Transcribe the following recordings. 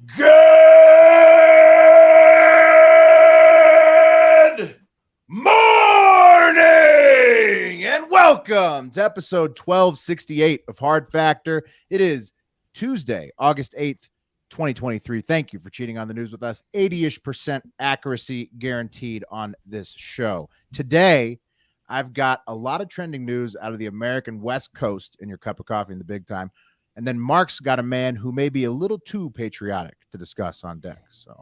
Good morning and welcome to episode 1268 of Hard Factor. It is Tuesday, August 8th, 2023. Thank you for cheating on the news with us. 80-ish% accuracy guaranteed on this show. Today, I've got a lot of trending news out of the American West Coast in your cup of coffee in the big time. And then Mark's got a man who may be a little too patriotic to discuss on deck. So,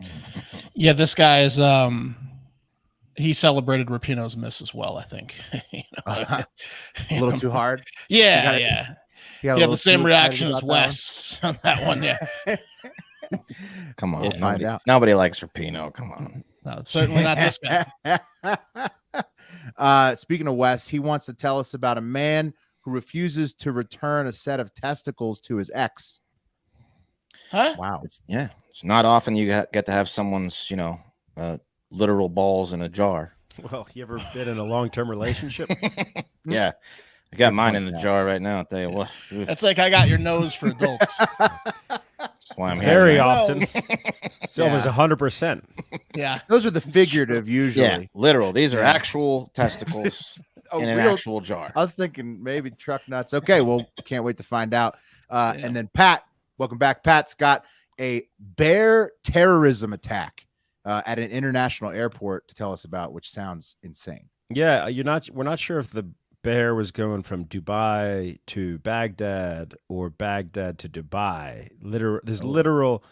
yeah, this guy is he celebrated Rapinoe's miss as well, I think. A little too hard. Yeah. He had the same reaction as Wes Wes on that one. Yeah. Come on, We'll find out. Nobody likes Rapinoe. Come on. No, it's certainly not this guy. Speaking of Wes, he wants to tell us about a man who refuses to return a set of testicles to his ex. Huh? Wow. It's not often you get to have someone's, literal balls in a jar. Well, you ever been in a long-term relationship? Yeah. I got mine in a jar right now. I'll tell you what. That's like I got your nose for adults. That's why I'm here. Very man. often. It's almost 100%. Yeah. Those are the figurative usually. Yeah, literal. These are actual testicles in an actual jar. I was thinking maybe truck nuts. Okay, well, can't wait to find out. And then Pat, welcome back. Pat's got a bear terrorism attack at an international airport to tell us about, which sounds insane. Yeah, we're not sure if the bear was going from Dubai to Baghdad or Baghdad to Dubai. There's literal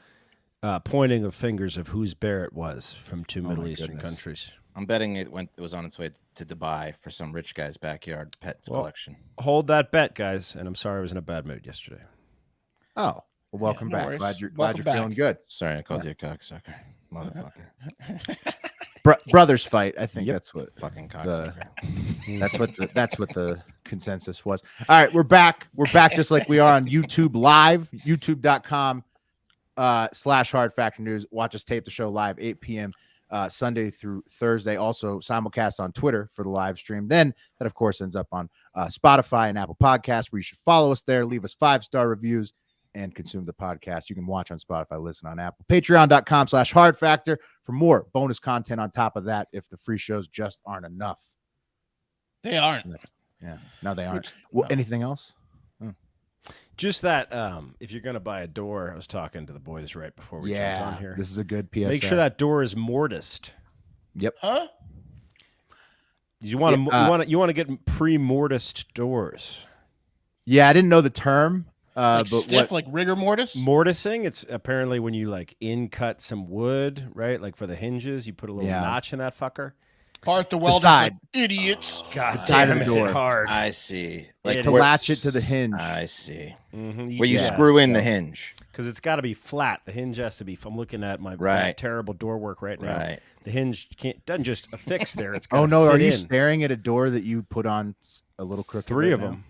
pointing of fingers of whose bear it was from two Middle Eastern countries. I'm betting it was on its way to Dubai for some rich guy's backyard pet collection. Hold that bet, guys. And I'm sorry I was in a bad mood yesterday. Oh, well, welcome back. worries. Glad you're Welcome back. feeling good. Sorry, I called you a cocksucker, motherfucker. Brothers fight. I think that's what Fucking cocksucker. that's what the consensus was. All right, we're back. We're back just like we are on YouTube Live, youtube.com/Hard Factor News. Watch us tape the show live 8 p.m. Sunday through Thursday. Also simulcast on Twitter for the live stream. Then that, of course, ends up on Spotify and Apple Podcasts, where you should follow us there, leave us 5-star reviews, and consume the podcast. You can watch on Spotify, listen on Apple. Patreon.com/Hard Factor for more bonus content on top of that if the free shows just aren't enough. They aren't. No, they aren't. Well, anything else? Just that if you're going to buy a door, I was talking to the boys right before we jumped on here. This is a good PSA. Make sure that door is mortised. Yep. Huh? You want to get pre-mortised doors. Yeah, I didn't know the term. Like but stiff, like rigor mortis? Mortising, it's apparently when you like in-cut some wood, right? Like for the hinges, you put a little notch in that fucker. Part the welders side. like idiots. God side of the damn, is door. it hard. I see. Like to latch it to the hinge. I see. Mm-hmm. Where you screw in the hinge. Because it's got to be flat. The hinge has to be. I'm looking at my terrible door work right now. Right. The hinge doesn't just affix there. It's got Oh no, sit are you in. staring at a door that you put on a little crooked? 3 of right them.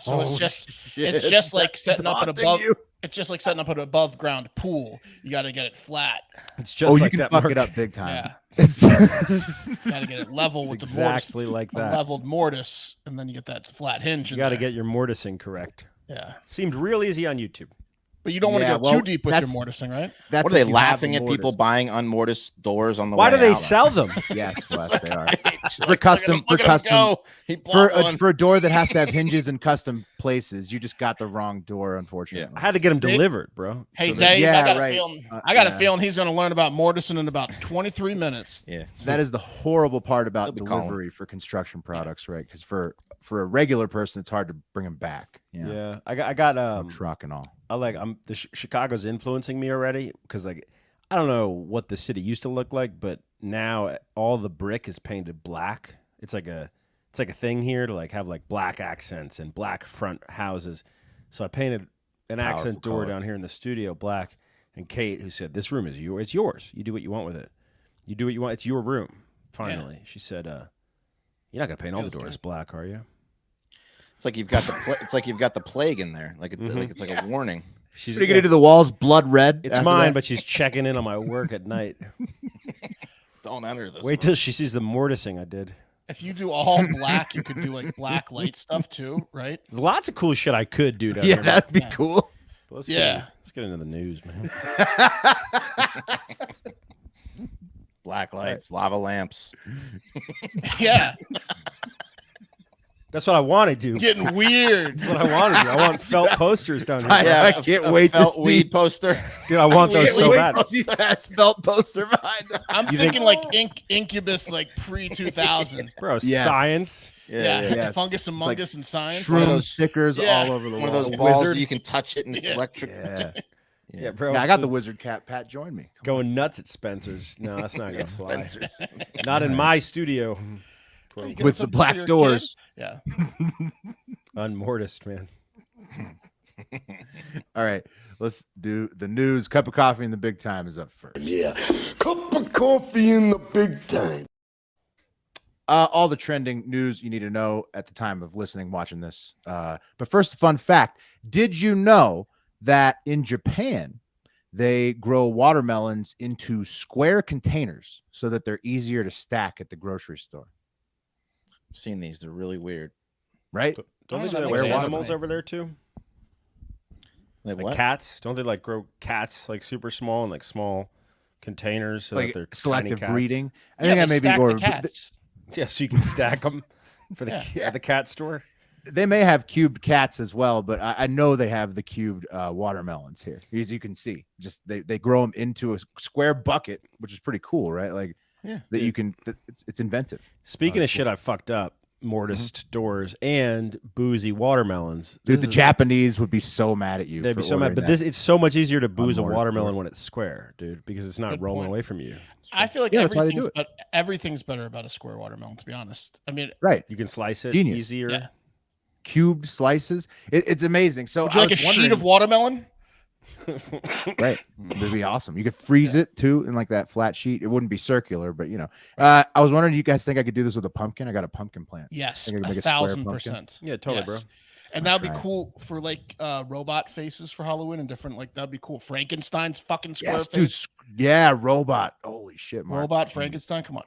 So it's shit. just like setting up an above. you. It's just like setting up an above ground pool. You got to get it flat. It's just you like can that. fuck Mark. it up big time. Yeah. It's Got to get it level It's with exactly the like mortise. that. A leveled mortise, and then you get that flat hinge. You got to get your mortising correct. Yeah. Seemed real easy on YouTube. But you don't want to go too deep with your mortising, right? That's What are they if you have laughing the at people mortise. buying unmortised doors on the Why way do they out? sell them? Yes, Wes, they are. Like, For custom, look at him go. He bought one. for a door that has to have hinges in custom places, you just got the wrong door, unfortunately. I had to get them delivered, bro. Hey, So that- Dave, Yeah, I got a right. feeling. I got a yeah. feeling he's going to learn about mortising in about 23 minutes. Yeah. That is the horrible part about He'll be calling. delivery for construction products, right? Because for a regular person, it's hard to bring them back. Yeah, I got truck and all. Chicago's influencing me already because like I don't know what the city used to look like, but now all the brick is painted black. It's like a thing here to like have like black accents and black front houses. So I painted an accent door down here in the studio black. And Kate, who said this room is yours, it's yours. You do what you want with it. You do what you want. It's your room. Finally, she said, "You're not gonna paint all the doors black, are you?" It's like you've got the plague in there. Like it's like a warning. She's What are you gonna do? The walls blood red? It's after mine, that? but she's checking in on my work at night. Don't enter this. Wait till she sees the mortising I did. If you do all black, you could do like black light stuff too, right? There's lots of cool shit I could do down Yeah, there. that'd be Yeah. cool. But let's get into the news, man. Black lights, lava lamps. Yeah. That's what I want to do. Getting weird. That's what I want to do. I want felt posters down here. I can't wait to felt see. weed poster. Dude, I want those so bad. See Pat's felt poster behind him. I'm thinking like Incubus, like pre-2000. Bro, Yes. Science. Yeah, Yes. Fungus It's like Among Us and Science. Shroom stickers Yeah. all over the One wall. of those The balls wizard. that you can touch it and it's Yeah. electric. Yeah. Yeah, bro. Yeah, I got the wizard cap. Pat, join me. Come Going nuts at Spencer's. No, that's not gonna fly. Spencer's. Not in my studio. You on. get With the something for black your doors. kid? Yeah. Unmortised, man. All right, let's do the news. Cup of coffee in the big time is up first. Yeah. Cup of coffee in the big time. All the trending news you need to know at the time of listening, watching this. But first, a fun fact. Did you know that in Japan, they grow watermelons into square containers so that they're easier to stack at the grocery store? I've seen these. They're really weird. Right? Don't they that do that makes with sense. animals over there too? Like Like what? cats? Don't they like grow cats like super small in like small containers so Like that they're selective tiny cats? breeding. I Yeah, think I they may be stack more. the cats. Yeah, so you can stack them for the Yeah. at the cat store. They may have cubed cats as well, but I know they have the cubed watermelons here, as you can see. Just they grow them into a square bucket, which is pretty cool, right? Like Yeah. that you can. It's inventive. Speaking Oh, of shit, I fucked up. Mortised doors and boozy watermelons. Dude, This the is- Japanese would be so mad at you. They'd be for so mad, ordering but that. this it's so much easier to booze a Mortised watermelon door. when it's square, dude, because it's not Good rolling point. away from you. I feel like Yeah, that's why they do everything's better about a square watermelon, to be honest. I mean, Right, You can slice it Genius. easier. yeah. cubed slices. It's amazing. So Would you I like a was sheet of wondering- watermelon? Right, it'd be awesome. You could freeze it too in like that flat sheet. It wouldn't be circular, but you know. I was wondering, do you guys think I could do this with a pumpkin? I got a pumpkin plant. Yes, Think I could make a square 1,000%. Yeah, totally, bro. And that'd be try it. cool for like robot faces for Halloween and different like that'd be cool. Frankenstein's fucking square Yes, face. dude. Yeah, robot. Holy shit, Mark. Robot Frankenstein. Come on.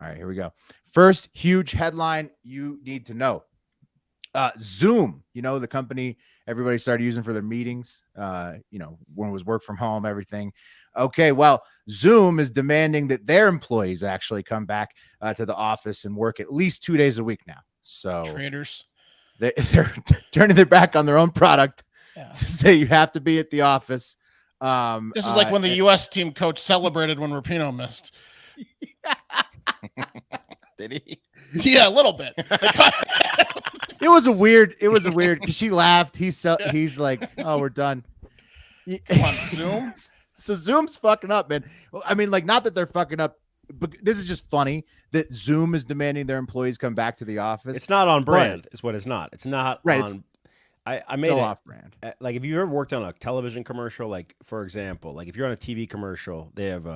All right, here we go. First huge headline you need to know. Zoom, you know, the company everybody started using for their meetings, you know, when it was work from home, everything. Okay, well, Zoom is demanding that their employees actually come back to the office and work at least 2 days a week now. So Traders. they're turning their back on their own product Yeah. to say you have to be at the office. This is like when the U.S. team coach celebrated when Rapinoe missed. Did he? Yeah, a little bit. It was a weird because she laughed. He's like, oh, we're done. Come on, Zoom. So Zoom's fucking up, man. Well, I mean, like, not that they're fucking up, but this is just funny that Zoom is demanding their employees come back to the office. It's not on brand. Is what it's not. It's not Right, on. I It's made all it off brand. like if you ever worked on a television commercial, like for example, like if you're on a TV commercial, they have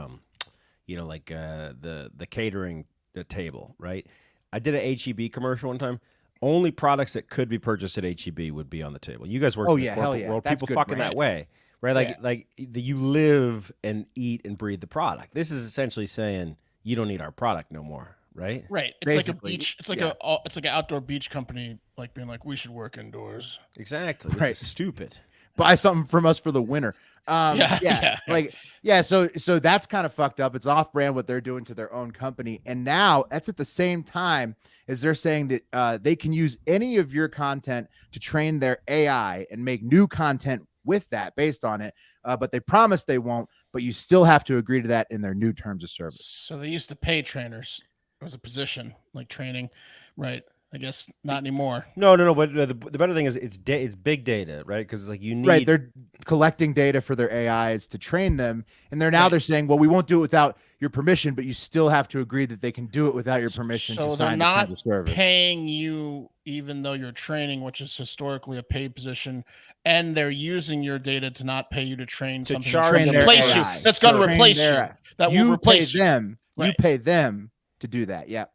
you know, like the catering table, right? I did a HEB commercial one time. Only products that could be purchased at HEB would be on the table. You guys work Oh, in the yeah, hell corporate yeah. world. That's People good fucking brand. that way, right? Like Yeah. you live and eat and breathe the product. This is essentially saying you don't need our product no more, right? Right. It's Basically, like a beach. It's like yeah. it's like an outdoor beach company, like being like, we should work indoors. Exactly. This Right. is stupid. Buy something from us for the winter. Yeah. So that's kind of fucked up. It's off brand what they're doing to their own company. And now that's at the same time as they're saying that they can use any of your content to train their AI and make new content with that based on it. But they promise they won't, but you still have to agree to that in their new terms of service. So they used to pay trainers. It was a position like training, right? I guess not anymore. No. But the better thing is it's big data, right? Because like you need Right. They're collecting data for their AIs to train them. And they're Right. saying, well, we won't do it without your permission, but you still have to agree that they can do it without your permission So to they're sign the not terms of service. paying you even though you're training, which is historically a paid position, and they're using your data to not pay you to train To something charge that's Train gonna their replace you. AI. That's going to Train replace you. their- That will you replace pay you. them. You Right. pay them to do that. Yeah.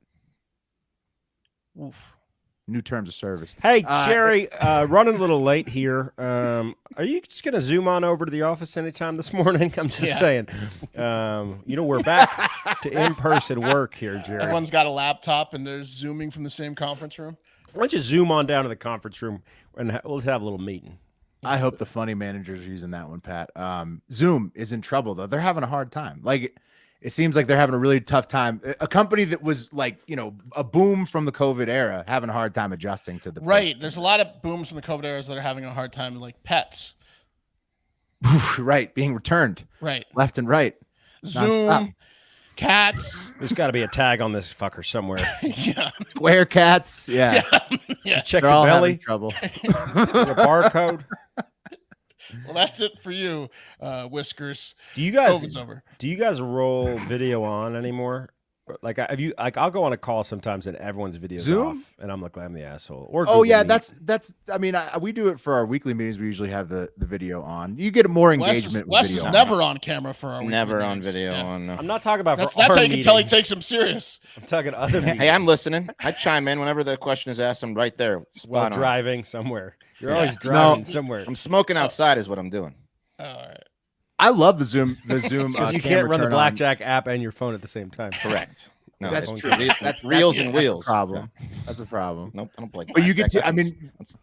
Oof. New terms of service. Hey, Uh, Jerry, running a little late here. Are you just going to zoom on over to the office anytime this morning? I'm just Yeah. saying. You know, we're back to in-person work here, Jerry. Everyone's got a laptop and they're zooming from the same conference room. Why don't you zoom on down to the conference room and let's have a little meeting? I hope the funny managers are using that one, Pat. Zoom is in trouble though. They're having a hard time. Like it seems like they're having a really tough time. A company that was like, a boom from the COVID era, having a hard time adjusting to the Right. There's a lot of booms from the COVID eras that are having a hard time, like pets. right, being returned Right. left and right. Zoom, Nonstop. cats. There's got to be a tag on this fucker somewhere. Yeah. Square cats. Yeah. Yeah. Just check They're the all having belly. trouble. The barcode. Well, that's it for you, Whiskers. Do you guys COVID's over. do you guys roll video on anymore? Like have you like I'll go on a call sometimes and everyone's video's Zoom? off and I'm like I'm the asshole. Or Oh Google yeah, Meet. that's. I mean, we do it for our weekly meetings. We usually have the video on. You get more engagement. Wes with is video never on camera for our Never weekly on meetings. video. Yeah. On. I'm not talking about That's for our how you can tell he meetings. takes him serious. I'm talking other meetings. Hey, I'm listening. I chime in whenever the question is asked. I'm right there. while Spot on. driving somewhere. You're Yeah. always driving No. somewhere. I'm smoking outside is what I'm doing. All right. I love the Zoom. The Zoom. Because you camera can't run the turn on. blackjack app and your phone at the same time. Correct. No, That's it's true. That's reels and That's a wheels. problem. That's a problem. Nope, I don't play. But you get blackjack. to. I mean, that's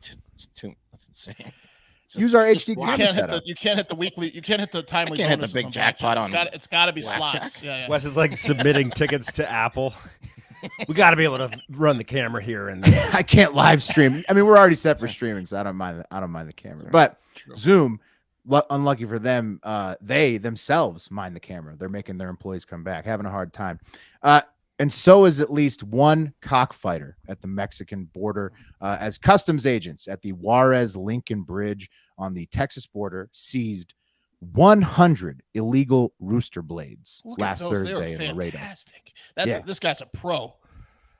insane. It's use our just HD You slots. camera can't hit setup. the. You can't hit the weekly. You can't hit the timely. I can't hit the bonuses big on jackpot blackjack. on It's got to be blackjack. slots. Yeah. Wes is like submitting tickets to Apple. We got to be able to run the camera here and there. I can't live stream. I mean, we're already set for streaming, so I don't mind. I don't mind the camera. But True. Zoom, unlucky for them, they themselves mind the camera. They're making their employees come back, having a hard time. And so is at least one cockfighter at the Mexican border, as customs agents at the Juarez Lincoln Bridge on the Texas border seized 100 illegal rooster blades Look at last those. They were Thursday in Laredo. fantastic. That's Yeah. This guy's a pro.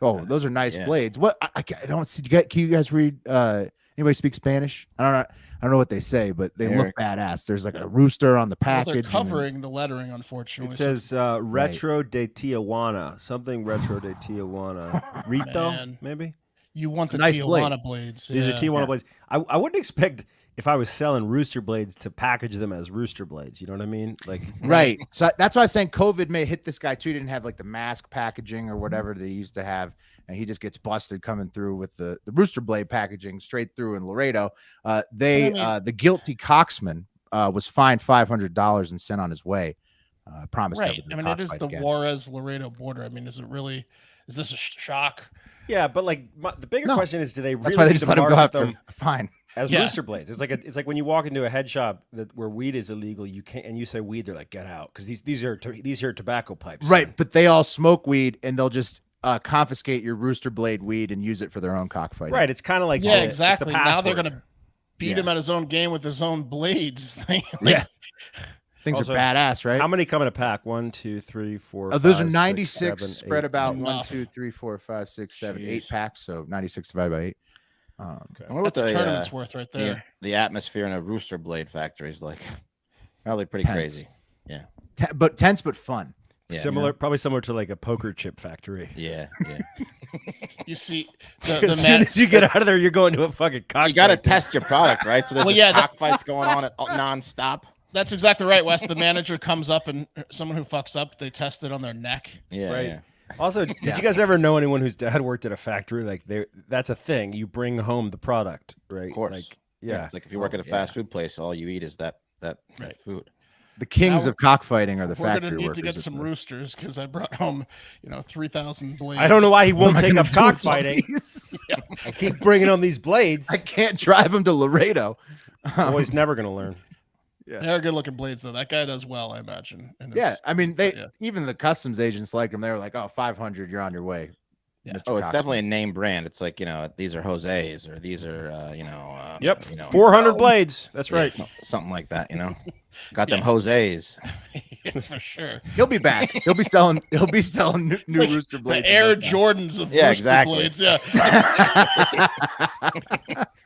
Oh, those are nice Yeah. blades. What I don't see. Can you guys read? Anybody speak Spanish? I don't know what they say, but they look Eric. badass. There's like a rooster on the Well, package. they're and- covering the lettering, unfortunately. It says Retro de Tijuana. Something Retro de Tijuana. Rito, Man. maybe? you want the nice blade. Tijuana blades. These are yeah. Tijuana Yeah. blades. I wouldn't expect if I was selling rooster blades to package them as rooster blades. You know what I mean? Like Right. So that's why I was saying COVID may hit this guy too. He didn't have like the mask packaging or whatever they used to have. And he just gets busted coming through with the rooster blade packaging straight through in Laredo. The guilty coxman was fined $500 and sent on his way. Promised never Right. to I mean, it is cockfight the again. Juarez Laredo border. I mean, is this a shock? yeah, but like the bigger No. question is, do they That's really why they need just to let him go market after them fine. as Yeah. rooster blades? It's like when you walk into a head shop where weed is illegal, you can't and you say weed, they're like get out because these are tobacco pipes. Right, but they all smoke weed and they'll just confiscate your rooster blade weed and use it for their own cockfighting. Right. It's kind of like Yeah, it's the exactly. Now they're password. gonna beat Yeah. him at his own game with his own blades. Like, Yeah. Things Also, are badass, right? How many come in a pack? 1, 2, 3, 4. Those 5, are 6, 96 7, spread 8. about 1, Enough. 2, 3, 4, 5, 6, 7, 8 Jeez. packs. So 96 divided by 8. I wonder what That's a the, tournament's worth right there. the atmosphere in a rooster blade factory is like. Probably pretty Tense. crazy. Tense but fun. Yeah. Probably similar to like a poker chip factory. Yeah, yeah. You see, the As soon as you get out of there, you're going to a fucking cockfight. You got to dude. test your product, right? So there's Well, just yeah, that- cockfights going on nonstop. That's exactly right, Wes. The manager comes up and someone who fucks up, they test it on their neck. Yeah, Right. yeah. Also, did you guys ever know anyone whose dad worked at a factory? Like that's a thing. You bring home the product, right? Of course. Like, Yeah, yeah. it's like if you work at a fast food place, all you eat is that food. The kings Now of cockfighting are the We're factory gonna need workers. to get at some the- roosters because I brought home, 3,000 blades. I don't know why he What am won't I take gonna up do with all cockfighting. these? I keep bringing on these blades. I can't drive him to Laredo. Boy's never gonna learn. They're good looking blades though. That guy does well, I imagine. in his- Yeah, I mean, Yeah. even the customs agents like him. They were like, "Oh, 500, you're on your way." Yeah. Mr. Oh, it's Cockfight. definitely a name brand. It's like these are Jose's or these are Yep. you know, 400 blades. That's yeah, right. something like that. Got them Jose's. for sure. He'll be back. He'll be selling. He'll be selling new Like rooster blades. The Air Jordans of Yeah, rooster exactly. blades. Yeah.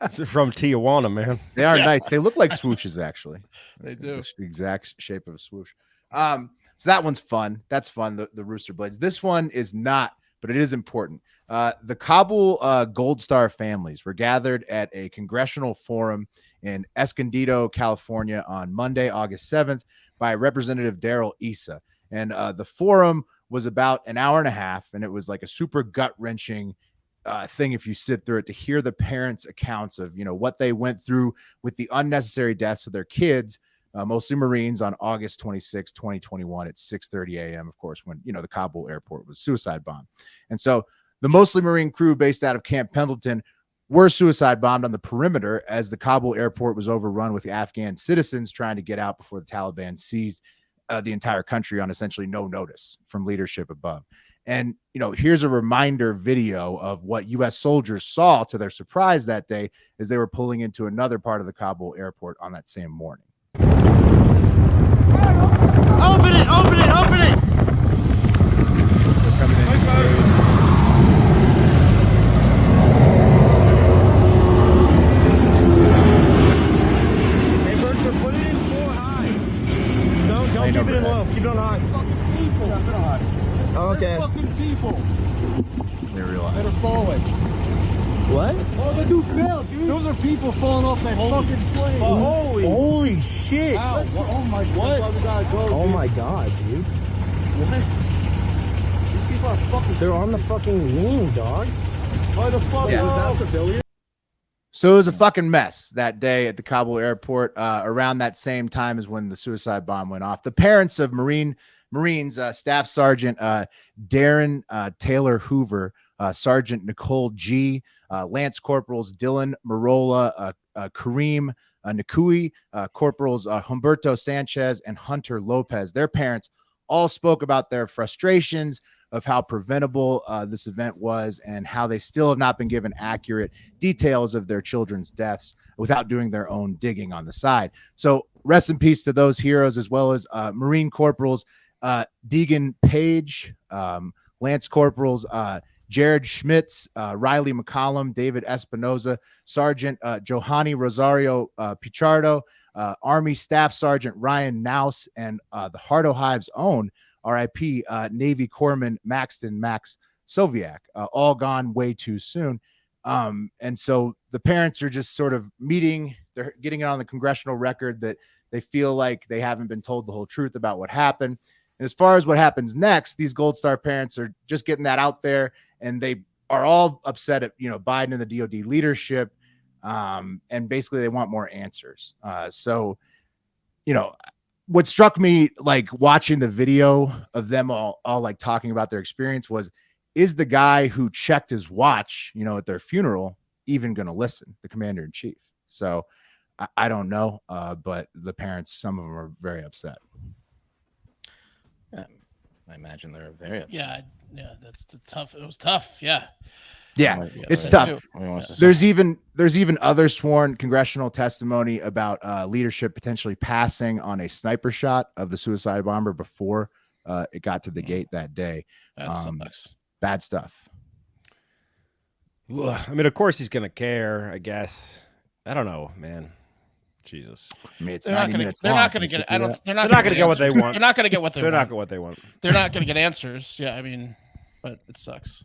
This is from Tijuana, man. They are Yeah. nice. They look like swooshes, actually. They do. The exact shape of a swoosh. So that one's fun. That's fun. The rooster blades. This one is not, but it is important. The Kabul Gold Star families were gathered at a congressional forum in Escondido, California on Monday, August 7th by Representative Darrell Issa. And the forum was about an hour and a half, and it was like a super gut-wrenching thing if you sit through it, to hear the parents' accounts of, you know, what they went through with the unnecessary deaths of their kids, mostly Marines, on August 26, 2021 at 6:30 a.m., of course, when, you know, the Kabul airport was suicide bombed. And so the mostly Marine crew based out of Camp Pendleton were suicide bombed on the perimeter as the Kabul airport was overrun with Afghan citizens trying to get out before the Taliban seized the entire country on essentially no notice from leadership above. And, you know, here's a reminder video of what U.S. soldiers saw to their surprise that day as they were pulling into another part of the Kabul airport on that same morning. Open it! Open it! Open it! They're coming in. Hey, Bertram, put it in 4 high. Don't keep it in low. Keep it on high. Fucking people. Oh, okay. Fucking people. They realize. That are falling. What? Oh, the dude fell, dude. Those are people falling off that fucking plane. Holy shit. Ow. Oh my god. Oh my god, dude. What? These people are fucking. They're on the fucking wing, dog. Why the fuck? Yeah. Was that civilian? So it was a fucking mess that day at the Kabul airport. Around that same time as when the suicide bomb went off. The parents of Marines, Staff Sergeant Darren Taylor Hoover, Sergeant Nicole G, Lance Corporals Dylan Marola, Kareem Nakui, Corporals Humberto Sanchez, and Hunter Lopez. Their parents all spoke about their frustrations of how preventable this event was and how they still have not been given accurate details of their children's deaths without doing their own digging on the side. So rest in peace to those heroes, as well as Marine Corporals Deegan Page, Lance Corporals Jared Schmitz, Riley McCollum, David Espinoza, Sergeant Johanny Rosario Pichardo, Army Staff Sergeant Ryan Naus, and the Heart o' Hive's own RIP Navy Corpsman Max Soviak, all gone way too soon. And so the parents are just sort of meeting, they're getting it on the congressional record that they feel like they haven't been told the whole truth about what happened. And as far as what happens next, these Gold Star parents are just getting that out there, and they are all upset at, you know, Biden and the DOD leadership. And basically they want more answers. So, you know, what struck me, like watching the video of them all like talking about their experience, was, is the guy who checked his watch, you know, at their funeral even going to listen, the commander in chief? So I don't know. But the parents, some of them are very upset. I imagine they're very upset. Yeah, that's tough. It was tough. Yeah, it's tough. Yeah. There's even other sworn congressional testimony about leadership potentially passing on a sniper shot of the suicide bomber before it got to the gate that day. that sucks. Bad stuff. I mean, of course he's gonna care, I guess. I don't know, man. Jesus. I mean, it's They're 90 not minutes gonna. They're long. not gonna Can you get. sit I through don't. that? They're They're not not gonna gonna get what they want. They're not gonna get what they They're want. not gonna what they want. They're not gonna get answers. Yeah, I mean, but it sucks.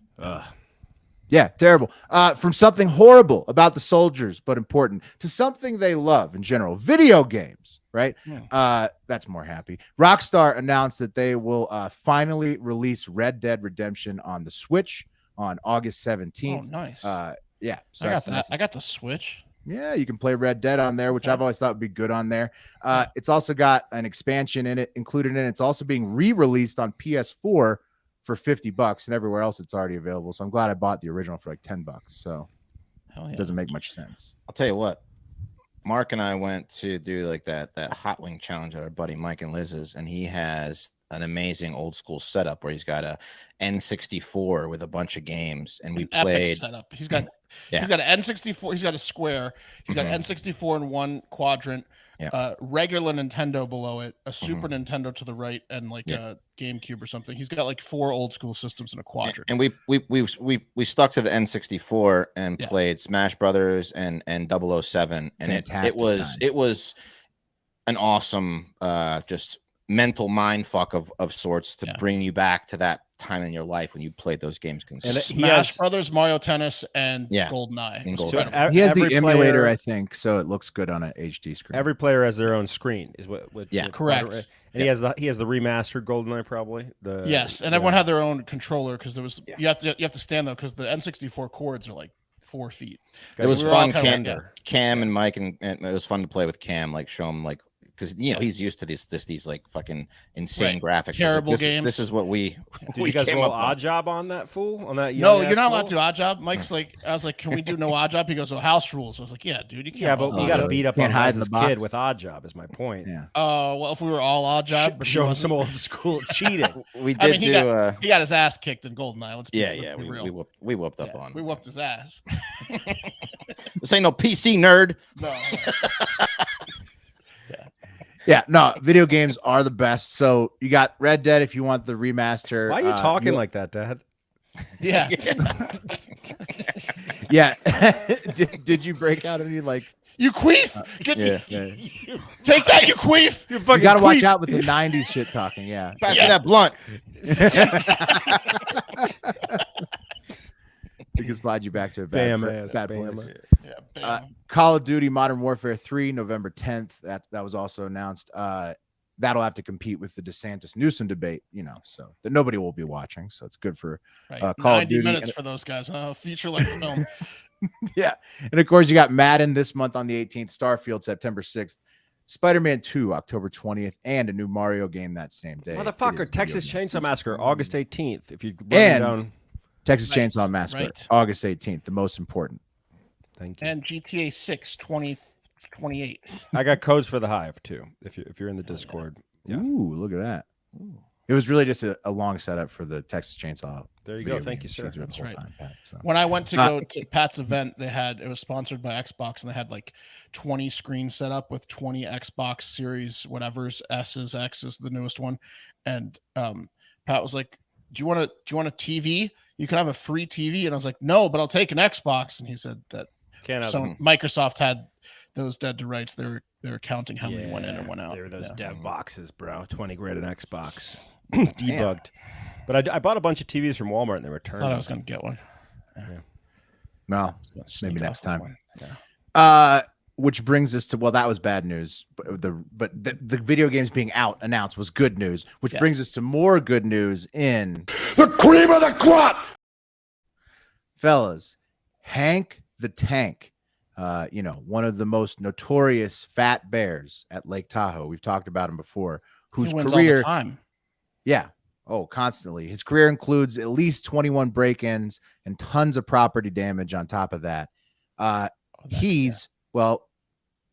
Yeah, terrible. From something horrible about the soldiers, but important, to something they love in general, video games, right? Yeah. That's more happy. Rockstar announced that they will finally release Red Dead Redemption on the Switch on August 17th. Oh, nice. Yeah, so I got that's that. nice. I got the Switch. Yeah, you can play Red Dead on there, which I've always thought would be good on there. It's also got an expansion in it, included in it. It's also being re-released on PS4 for $50, and everywhere else it's already available. So I'm glad I bought the original for like $10. So Hell yeah. it doesn't make much sense. I'll tell you what. Mark and I went to do like that hot wing challenge at our buddy Mike and Liz's, and he has an amazing old school setup where he's got a N64 with a bunch of games, and we played. Setup. He's got Yeah. He's got an N64. He's got a square. He's got Mhm. N64 in one quadrant. Yeah. Regular Nintendo below it, a Super Nintendo to the right, and like a GameCube or something. He's got like 4 old school systems in a quadrant. And we stuck to the N64 and played Smash Brothers and 007, and Fantastic it was an awesome just mental mind fuck of sorts to bring you back to that time in your life when you played those games consistently. And Smash Brothers, Mario Tennis, and GoldenEye. And he has the emulator, I think, so it looks good on an HD screen. Every player has their own screen, is what correct. And he has the remastered GoldenEye probably. Yes, and everyone had their own controller because there was you have to stand though because the N64 cords are like 4 feet. It was fun. Cam and Mike and it was fun to play with Cam, like show him like. Because he's used to these like fucking insane graphics. Terrible games. This is what we. Did you guys roll Odd Job on that fool? On that? No, you're not allowed to do Odd Job. Mike's like, I was like, can we do no Odd Job? He goes, oh, house rules. I was like, yeah, dude, you can't. Yeah, but we got to beat up on this kid with Odd Job. Is my point. Yeah. Well, if we were all Odd Job, show him some old school cheating. We did he got his ass kicked in GoldenEye. Let's be real. We whooped up on him. We whooped his ass. This ain't no PC nerd. No. Yeah, no, video games are the best. So you got Red Dead if you want the remaster. Why are you talking like that, Dad? Yeah. Yeah. Did you break out any like you queef? Take that, you queef. You gotta watch out with the 90s shit talking. Yeah. Pass me that blunt. We can slide you back to a bad place. Yeah, bam. Call of Duty Modern Warfare 3, November 10th. That was also announced. That'll have to compete with the DeSantis Newsom debate, so that nobody will be watching. So it's good for Call of Duty. 90 minutes for those guys. Feature length film. Yeah. And of course, you got Madden this month on the 18th, Starfield September 6th, Spider-Man 2 October 20th, and a new Mario game that same day. Motherfucker, Texas Chainsaw Massacre August 18th. If you down. Texas Chainsaw Massacre, August 18th, the most important. Thank you. And GTA 6, 2028. I got codes for the Hive too. If you're in the Discord. Yeah. Ooh, look at that. Ooh. It was really just a long setup for the Texas Chainsaw. There you go. Thank you, sir. That's right. When I went to go to Pat's event, it was sponsored by Xbox, and they had like 20 screens set up with 20 Xbox Series whatever's S's, X's, the newest one. And Pat was like, do you want a TV? You can have a free TV. And I was like, no, but I'll take an Xbox. And he said that Microsoft had those dead to rights. They were counting how many went in and went out. They were those dev boxes, bro. 20 grand an Xbox. Debugged. But I bought a bunch of TVs from Walmart and they returned. I thought I was going to get one. Yeah. No, maybe next time. Yeah. Which brings us to, that was bad news, but the video games being announced was good news, which brings us to more good news in the cream of the crop. Fellas, Hank the Tank, one of the most notorious fat bears at Lake Tahoe. We've talked about him before, whose career, all the time. Yeah. Oh, constantly. His career includes at least 21 break-ins and tons of property damage on top of that.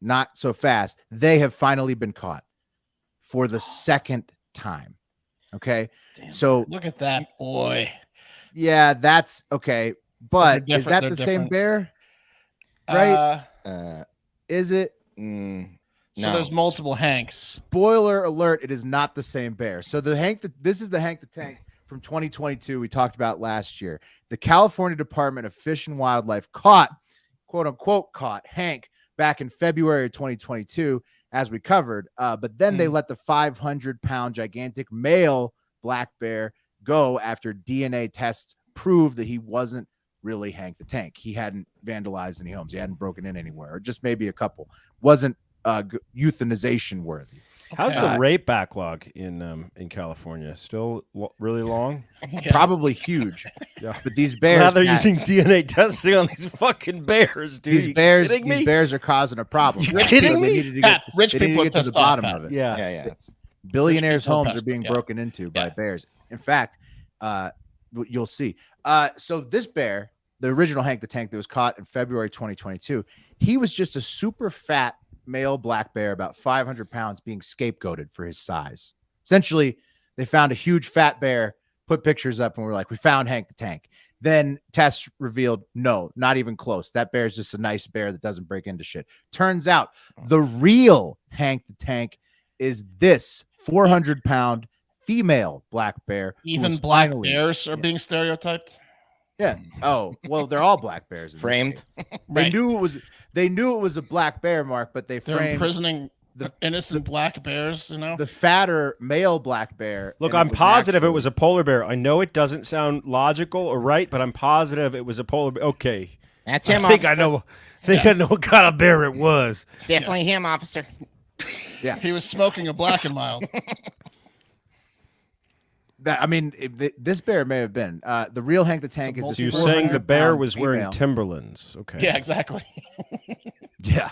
Not so fast. They have finally been caught for the second time. Okay. Damn, so look at that boy. Yeah, that's okay. But is that the same bear? Right? Is it? So there's multiple Hanks. Spoiler alert, it is not the same bear. So this is the Hank the Tank from 2022 we talked about last year. The California Department of Fish and Wildlife quote unquote caught Hank back in February of 2022, as we covered. But then they let the 500-pound gigantic male black bear go after DNA tests proved that he wasn't really Hank the Tank. He hadn't vandalized any homes. He hadn't broken in anywhere, or just maybe a couple. Wasn't euthanization worthy. How's the rape backlog in California? Still really long? Yeah. Probably huge. Yeah. But these bears, now they're using DNA testing on these fucking bears, dude. These bears are causing a problem. You kidding me? Rich people are pissed to the bottom of it. Yeah. Billionaires' homes are being broken into by bears. In fact, you'll see. So this bear, the original Hank the Tank that was caught in February 2022, he was just a super fat male black bear, about 500 pounds, being scapegoated for his size. Essentially, they found a huge fat bear, put pictures up, and we're like, we found Hank the Tank. Then tests revealed, no, not even close. That bear is just a nice bear that doesn't break into shit. Turns out the real Hank the Tank is this 400-pound female black bear. Even black bears are being stereotyped. Yeah. Oh, well, they're all black bears. Framed. They knew it was a black bear, Mark, but they're imprisoning the innocent black bears, you know. the fatter male black bear. Look, and I'm it was positive it actually- was a polar bear. I know it doesn't sound logical or right, but I'm positive it was a polar bear. Okay. That's him. I think I officer. know. I know what kind of bear it was. It's definitely him, officer. He was smoking a black and mild. That, I mean, this bear may have been. The real Hank the Tank is So this So you're 400 saying the bear pound was wearing female. Timberlands. Okay. Yeah, exactly. Yeah,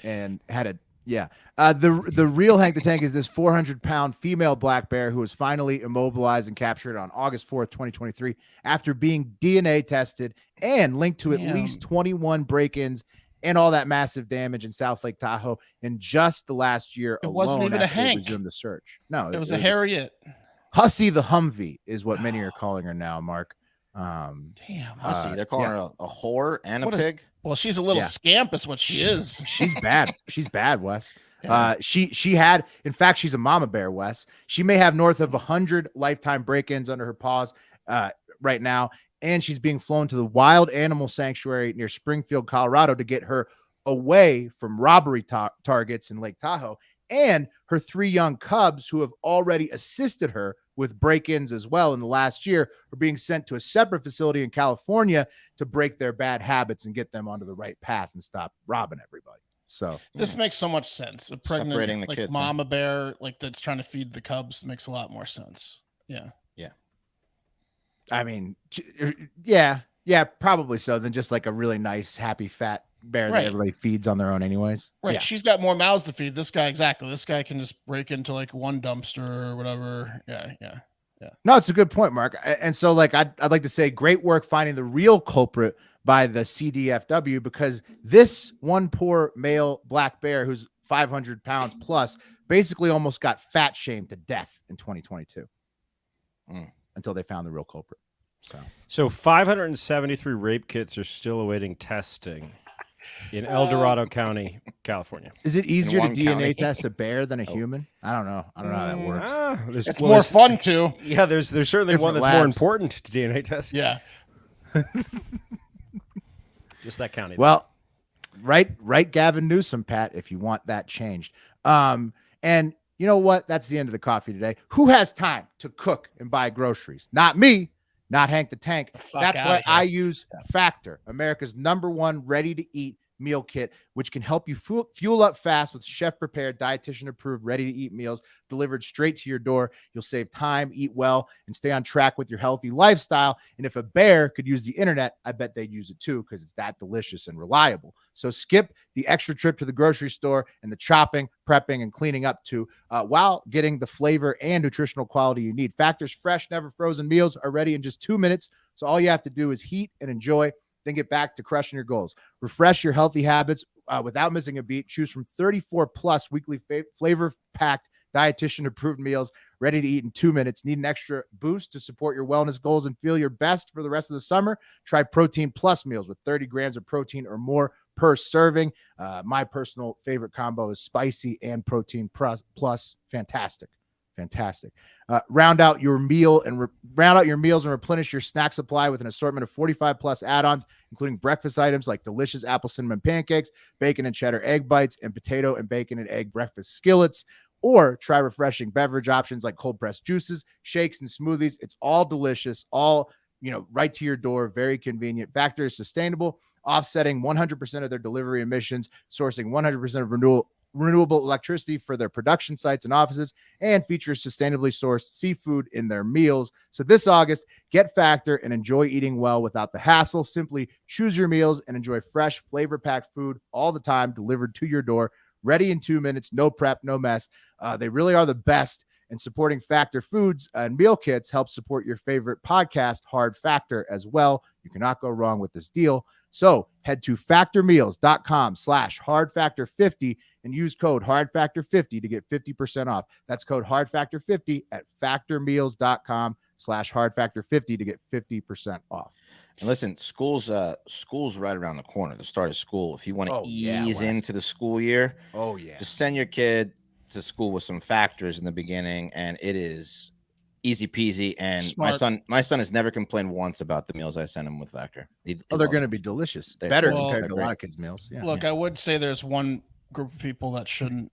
and had a the real Hank the Tank is this 400-pound female black bear who was finally immobilized and captured on August 4th, 2023, after being DNA tested and linked to at least 21 break-ins and all that massive damage in South Lake Tahoe in just the last year It alone. wasn't even a after they Hank. resumed the search. No, It was a Harriet. Hussy the Humvee is what many are calling her now, Mark. Damn. Hussy. They're calling her a whore and What a is- pig. Well, she's a little Yeah. scamp, is what she is. She's bad. She's bad, Wes. Yeah. She had, in fact, she's a mama bear, Wes. She may have north of 100 lifetime break-ins under her paws right now, and she's being flown to the Wild Animal Sanctuary near Springfield, Colorado, to get her away from robbery targets in Lake Tahoe. And her 3 young cubs, who have already assisted her with break-ins as well in the last year, are being sent to a separate facility in California to break their bad habits and get them onto the right path and stop robbing everybody. So This makes so much sense. A Separating pregnant the like kids, huh? mama bear, like that's trying to feed the cubs, makes a lot more sense. Yeah. I mean, yeah, probably so than just like a really nice, happy, fat bear Right. that everybody feeds on their own anyways. Right. Yeah. She's got more mouths to feed. This guy, exactly. This guy can just break into like one dumpster or whatever. Yeah. No, it's a good point, Mark. And so like, I'd like to say great work finding the real culprit by the CDFW, because this one poor male black bear who's 500 pounds plus basically almost got fat shamed to death in 2022 until they found the real culprit. So 573 rape kits are still awaiting testing in El Dorado County, California. Is it easier to one DNA county. test a bear than a human? I don't know. I don't know how that works. There's, It's well, more there's- fun too. Yeah, there's certainly one Different that's more labs. important to DNA test. Yeah. Just that county. Well, right, Gavin Newsom, Pat, if you want that changed. And you know what? That's the end of the coffee today. Who has time to cook and buy groceries? Not me, not Hank the Tank. Fuck That's outta why here. I use Factor, America's #1 ready-to-eat meal kit, which can help you fuel up fast with chef-prepared, dietitian-approved, ready-to-eat meals delivered straight to your door. You'll save time, eat well, and stay on track with your healthy lifestyle. And if a bear could use the internet, I bet they'd use it too, because it's that delicious and reliable. So skip the extra trip to the grocery store and the chopping, prepping, and cleaning up to while getting the flavor and nutritional quality you need. Factor's fresh, never frozen meals are ready in just 2 minutes. So all you have to do is heat and enjoy, then get back to crushing your goals. Refresh your healthy habits without missing a beat. Choose from 34 plus weekly flavor-packed, dietitian-approved meals ready to eat in 2 minutes. Need an extra boost to support your wellness goals and feel your best for the rest of the summer? Try Protein Plus meals with 30 grams of protein or more per serving. My personal favorite combo is spicy and Protein Plus. Fantastic. Round out your meals and replenish your snack supply with an assortment of 45 plus add-ons, including breakfast items like delicious apple cinnamon pancakes, bacon and cheddar egg bites, and potato and bacon and egg breakfast skillets. Or try refreshing beverage options like cold pressed juices, shakes, and smoothies. It's all delicious, all right to your door, very convenient. Factor is sustainable, offsetting 100% of their delivery emissions, sourcing 100% of renewable electricity for their production sites and offices, and features sustainably sourced seafood in their meals. So this August, get Factor and enjoy eating well without the hassle. Simply choose your meals and enjoy fresh, flavor-packed food all the time delivered to your door, ready in 2 minutes, no prep, no mess. They really are the best. And supporting Factor Foods and meal kits helps support your favorite podcast, Hard Factor, as well. You cannot go wrong with this deal. So head to factormeals.com/hardfactor50 and use code hardfactor50 to get 50% off. That's code hardfactor50 at factormeals.com/hardfactor50 to get 50% off. And listen, school's right around the corner. The start of school. If you want to ease Wes. into the school year, Just just send your kid to school with some factors in the beginning, and it is easy peasy. And Smart. my son has never complained once about the meals I send him with Factor. He they're loves going to it. be delicious. They're- Better well, compared to a they're lot of kids' meals. Yeah. Look, I would say there's one group of people that shouldn't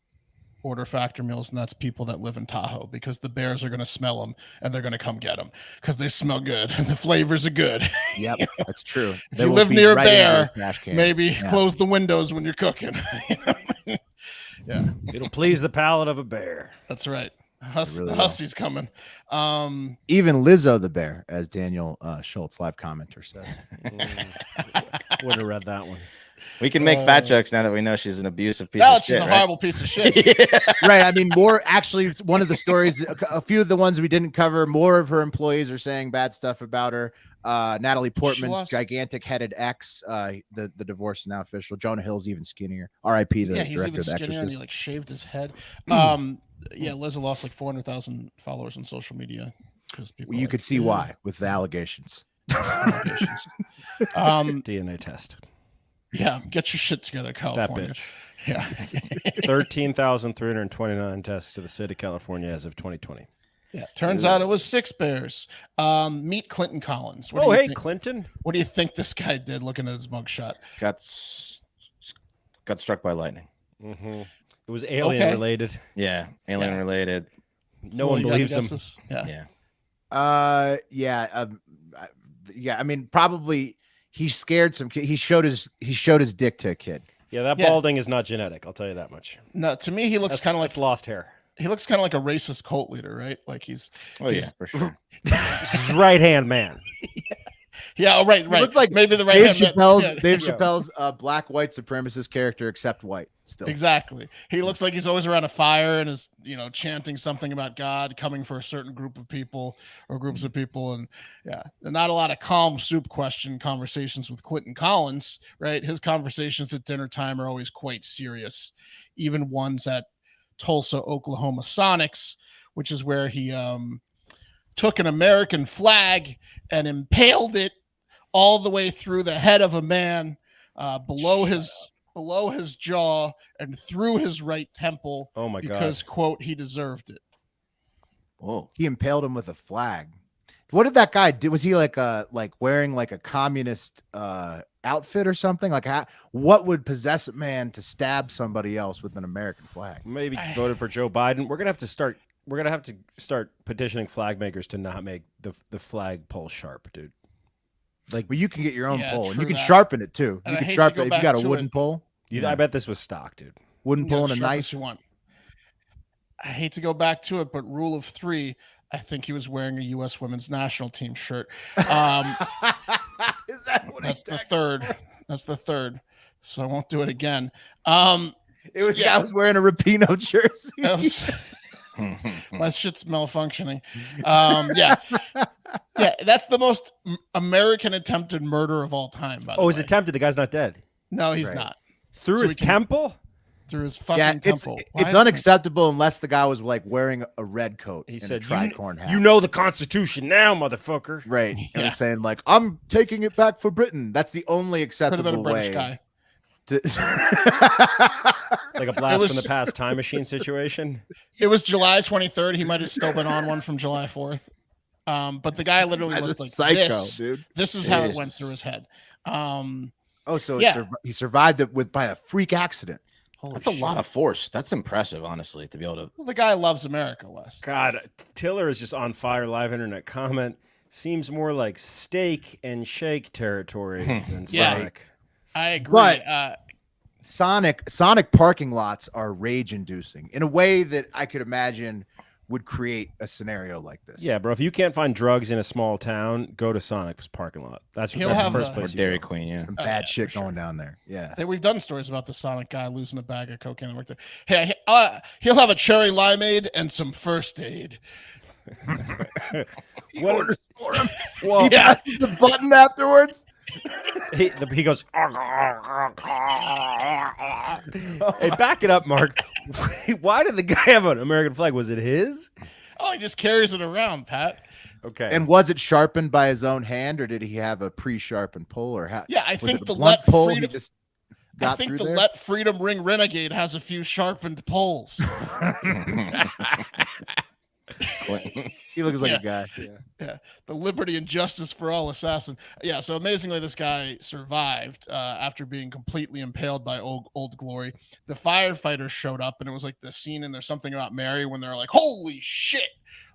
order factor meals, and that's people that live in Tahoe, because the bears are going to smell them and they're going to come get them because they smell good and the flavors are good. Yep, that's true. If They you will live be near a right into your bear, trash can. maybe Yeah. close the windows when you're cooking. Yeah, It'll please the palate of a bear. that's right. really will. Hussey's coming. Even Lizzo the bear, as Daniel Schultz, live commenter, said. Wouldn't have read that one. We can make fat jokes now that we know she's an abusive piece Now of she's shit. a Right? horrible piece of shit. Right. I mean, more actually, it's one of the stories, a few of the ones we didn't cover, more of her employees are saying bad stuff about her. Natalie Portman's lost- gigantic headed ex, the divorce is now official. Jonah Hill's even skinnier. R.I.P. the Yeah, he's director even of The skinnier and he Exorcist. like shaved his head. Yeah, Lizzo lost like 400,000 followers on social media because people. You could see why with the allegations. allegations. DNA test. Yeah, get your shit together, That California. bitch. Yeah. 13,329 tests to the state of California as of 2020. Yeah. Turns out it was 6 bears. Meet Clinton Collins. What do Oh, you hey, think- Clinton. What do you think this guy did looking at his mugshot? Got struck by lightning. Mm-hmm. It was alien Okay. related. Yeah, alien Yeah. related. No Well, one you got any believes him. guesses? Yeah. Yeah. Yeah. I mean, probably he scared some kid. He showed his dick to a kid. Yeah, that Yeah. balding is not genetic. I'll tell you that much. No, to me, he looks That's kind of that's like lost hair. he looks kind of like a racist cult leader, right? Like he's Oh yeah, for sure. His right hand man. yeah, oh, right. He looks like maybe the right Dave hand. Chappelle's Yeah. Dave Chappelle's black white supremacist character, except white. Still, Exactly. He looks like he's always around a fire and is, chanting something about God coming for a certain group of people or groups of people. And yeah, not a lot of calm soup question conversations with Clinton Collins, right? His conversations at dinner time are always quite serious, even ones at Tulsa, Oklahoma Sonics, which is where he took an American flag and impaled it all the way through the head of a man below his jaw and through his right temple. Oh my because god. quote, he deserved it. Whoa. he impaled him with a flag. What did that guy do? Was he like wearing like a communist outfit or something? Like what would possess a man to stab somebody else with an American flag? Maybe voted for Joe Biden. We're gonna have to start petitioning flag makers to not make the flagpole sharp, dude. Well, you can get your own Yeah, pole and true you can that. sharpen it too. And You I can hate to sharpen go it if you back got a to wooden it. pole. I bet this was stock, dude. Wooden You pole gotta and a sharpen knife. what you want. I hate to go back to it, but rule of 3, I think he was wearing a U.S. women's national team shirt. Is that what That's the tagged? third. That's the third. So I won't do it again. It was Yeah. I was wearing a Rapino jersey. That was- my shit's malfunctioning. Yeah. That's the most American attempted murder of all time. By the Oh, he's way. attempted. The guy's not dead. No, he's Right. not. Through So his we can- temple? Through his fucking Yeah, it's temple. Why it's isn't it- unacceptable unless the guy was like wearing a red coat. He and said, a tricorn hat. "You know the Constitution now, motherfucker." Right. And Yeah. was saying like, I'm taking it back for Britain. That's the only Could have been a acceptable British way. guy. To... Like a blast was- from the past time machine situation. It was July 23rd. He might have still been on one from July 4th. But the guy literally Guy's a looked like psycho, this. dude. This is how it went Jesus. through his head. Oh, so Yeah. he survived it by a freak accident. Holy That's a shit. lot of force. That's impressive, honestly, to be able to. Well, the guy loves America, Wes. God, Tiller is just on fire. Live internet comment seems more like steak and shake territory than Yeah. Sonic. I agree. But- Sonic parking lots are rage inducing in a way that I could imagine would create a scenario like this. Yeah, bro. If you can't find drugs in a small town, go to Sonic's parking lot. That's He'll the have first a- Or place. you Dairy go. Queen, yeah. Some Oh, bad yeah, shit for sure. going down there. Yeah. We've done stories about the Sonic guy losing a bag of cocaine and worked there. Hey, he'll have a cherry limeade and some first aid. He What- orders for him. Well, He presses the button afterwards. he goes. Hey, back it up, Mark. Why did the guy have an American flag? Was it his? Oh, he just carries it around, Pat. Okay. And was it sharpened by his own hand, or did he have a pre-sharpened pull, or how? Yeah, I was think it a the blunt Let pull Freedom. he just got I think through the there? Let Freedom Ring Renegade has a few sharpened poles. He looks like Yeah. a guy. Yeah, the liberty and justice for all assassin. Yeah, so amazingly, this guy survived after being completely impaled by Old Glory. The firefighters showed up, and it was like the scene in There's Something About Mary when they're like, "Holy shit!"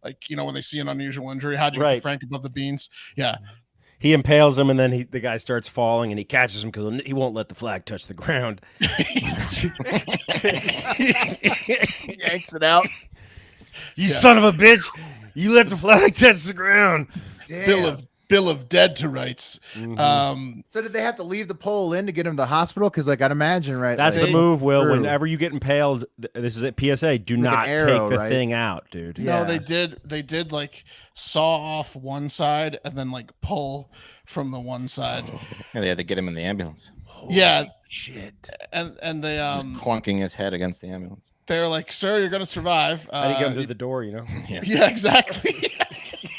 Like, you know, when they see an unusual injury, how'd you get Frank above the beans? Yeah. He impales him, and then the guy starts falling, and he catches him because he won't let the flag touch the ground. Yanks it out. You son of a bitch! You let the flag touch the ground. Damn. Bill of Dead to rights. So did they have to leave the pole in to get him to the hospital? Because like I'd imagine, right? That's like, the move, Will. True. Whenever you get impaled, this is at PSA. Do Like an not arrow, take the right? thing out, dude. Yeah. No, they did like saw off one side and then like pull from the one side. Yeah, they had to get him in the ambulance. Yeah, shit. and they Just clunking his head against the ambulance. they're like, "Sir, you're gonna survive." How do you get through the door? You know. Yeah, exactly.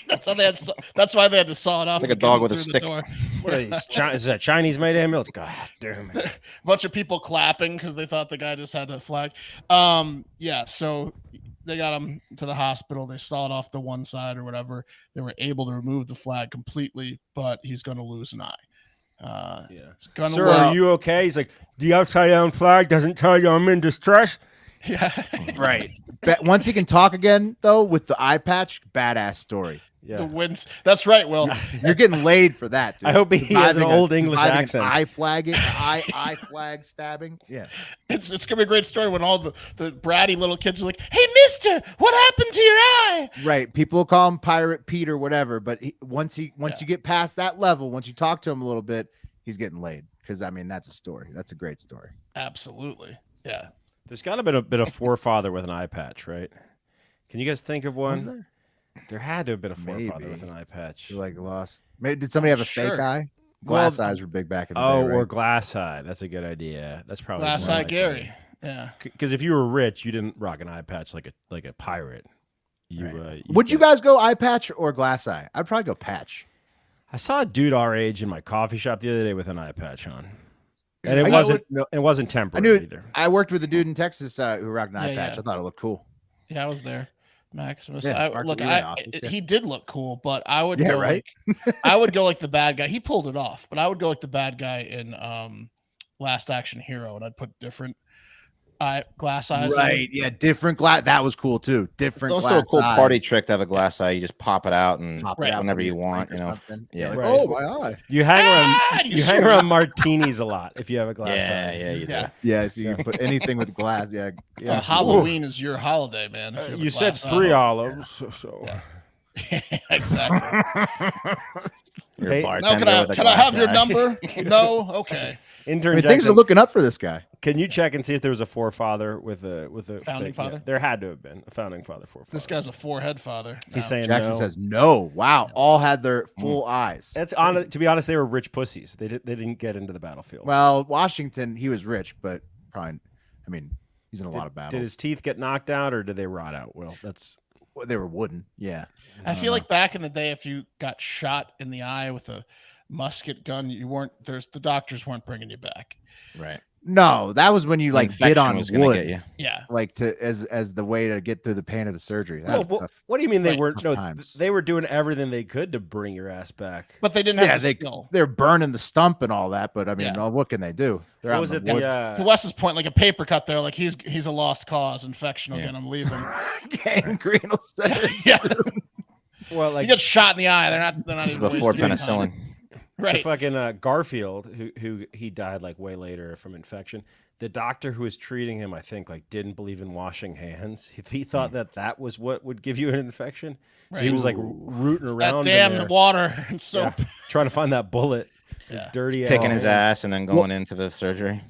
That's how they had. That's why they had to saw it off. Like to a dog get with a through the stick. door. What are these? Is that Chinese-made ambulance? God damn it! A bunch of people clapping because they thought the guy just had a flag. Yeah, so they got him to the hospital. They sawed off the one side or whatever. They were able to remove the flag completely, but he's going to lose an eye. Yeah. Sir, are you okay? He's like, the upside down flag doesn't tell you I'm in distress. Yeah. Right. Once he can talk again, though, with the eye patch, badass story. Yeah. The wins. That's right. Well, You're getting laid for that, dude. I hope he has an old English accent. Eye flagging, eye flag stabbing. Yeah. it's gonna be a great story when all the bratty little kids are like, "Hey, Mister, what happened to your eye?" Right. People will call him Pirate Pete or whatever, but once you get past that level, once you talk to him a little bit, he's getting laid. Because I mean, that's a story. That's a great story. Absolutely. Yeah. There's got to be a bit of forefather with an eye patch, right? Can you guys think of one? There had to have been a forefather with an eye patch. You like lost. Maybe did somebody have a fake eye? Glass eyes were big back in the day. Oh, right? or glass eye. That's a good idea. That's probably Glass more eye likely. Gary. Yeah. Because if you were rich, you didn't rock an eye patch like a pirate. Would you guys go eye patch or glass eye? I'd probably go patch. I saw a dude our age in my coffee shop the other day with an eye patch on, and it wasn't temporary either. I worked with a dude in Texas who rocked an eye Yeah, patch. yeah. I thought it looked cool. Yeah, I was there. Maximus. Yeah, He did look cool, but I would Yeah, go right? like I would go like the bad guy. He pulled it off, but I would go like the bad guy in Last Action Hero, and I'd put different glass eyes. Right. Yeah. Different glass. That was cool too. Different. It's also a glass cool eyes. party trick to have a glass eye. You just pop it out and Pop it out whenever when you you want, drink you or know. something. Yeah. Like, Right. oh, my eye. You hang around martinis a lot if you have a glass Yeah, eye. yeah, you do. Yeah. So you can put anything with glass. Yeah. So Yeah. Halloween is your holiday, man. if you have a You said glass eye. 3 olives, so. Yeah. Exactly. You're Hey, a No, bartender with a can I have glass your eye. number? No. Okay. Intern I mean, things Jackson, are looking up for this guy. can you check and see if there was a forefather with a Founding fake- father? Yeah, there had to have been a founding father forefather. This guy's a forehead father. He's now. saying Jackson no. says no. Wow. All had their full eyes. That's honest. To be honest, they were rich pussies. They didn't get into the battlefield. Well, Washington, he was rich, but probably, I mean, he's in a lot of battles. Did his teeth get knocked out or did they rot out? Well, that's They were wooden. Yeah. I feel like back in the day, if you got shot in the eye with a musket gun, the doctors weren't bringing you back. Right. No, that was when you like bid Infection on was gonna wood, get you. Yeah. like as the way to get through the pain of the surgery. That was tough. what do you mean they Right. weren't? Tough No, times. they were doing everything they could to bring your ass back. But they didn't have Yeah, the skill. they're burning the stump and all that, but I mean, Yeah. what can they do? They're What out was in it? the woods. To Wes's point, like a paper cut there, like he's a lost cause, infection Yeah. again. I'm leaving. Gangrene will set it. Yeah. Well, like He gets shot in the eye. They're not This is even before wasting time. penicillin. the Right. fucking Garfield, who he died like way later from infection. The doctor who was treating him, I think, like didn't believe in washing hands. He thought that was what would give you an infection. So he Right. was like rooting That around in damn there, water and soap. yeah, trying to find that bullet. with Yeah. Dirty Picking his hands. ass and then going into the surgery.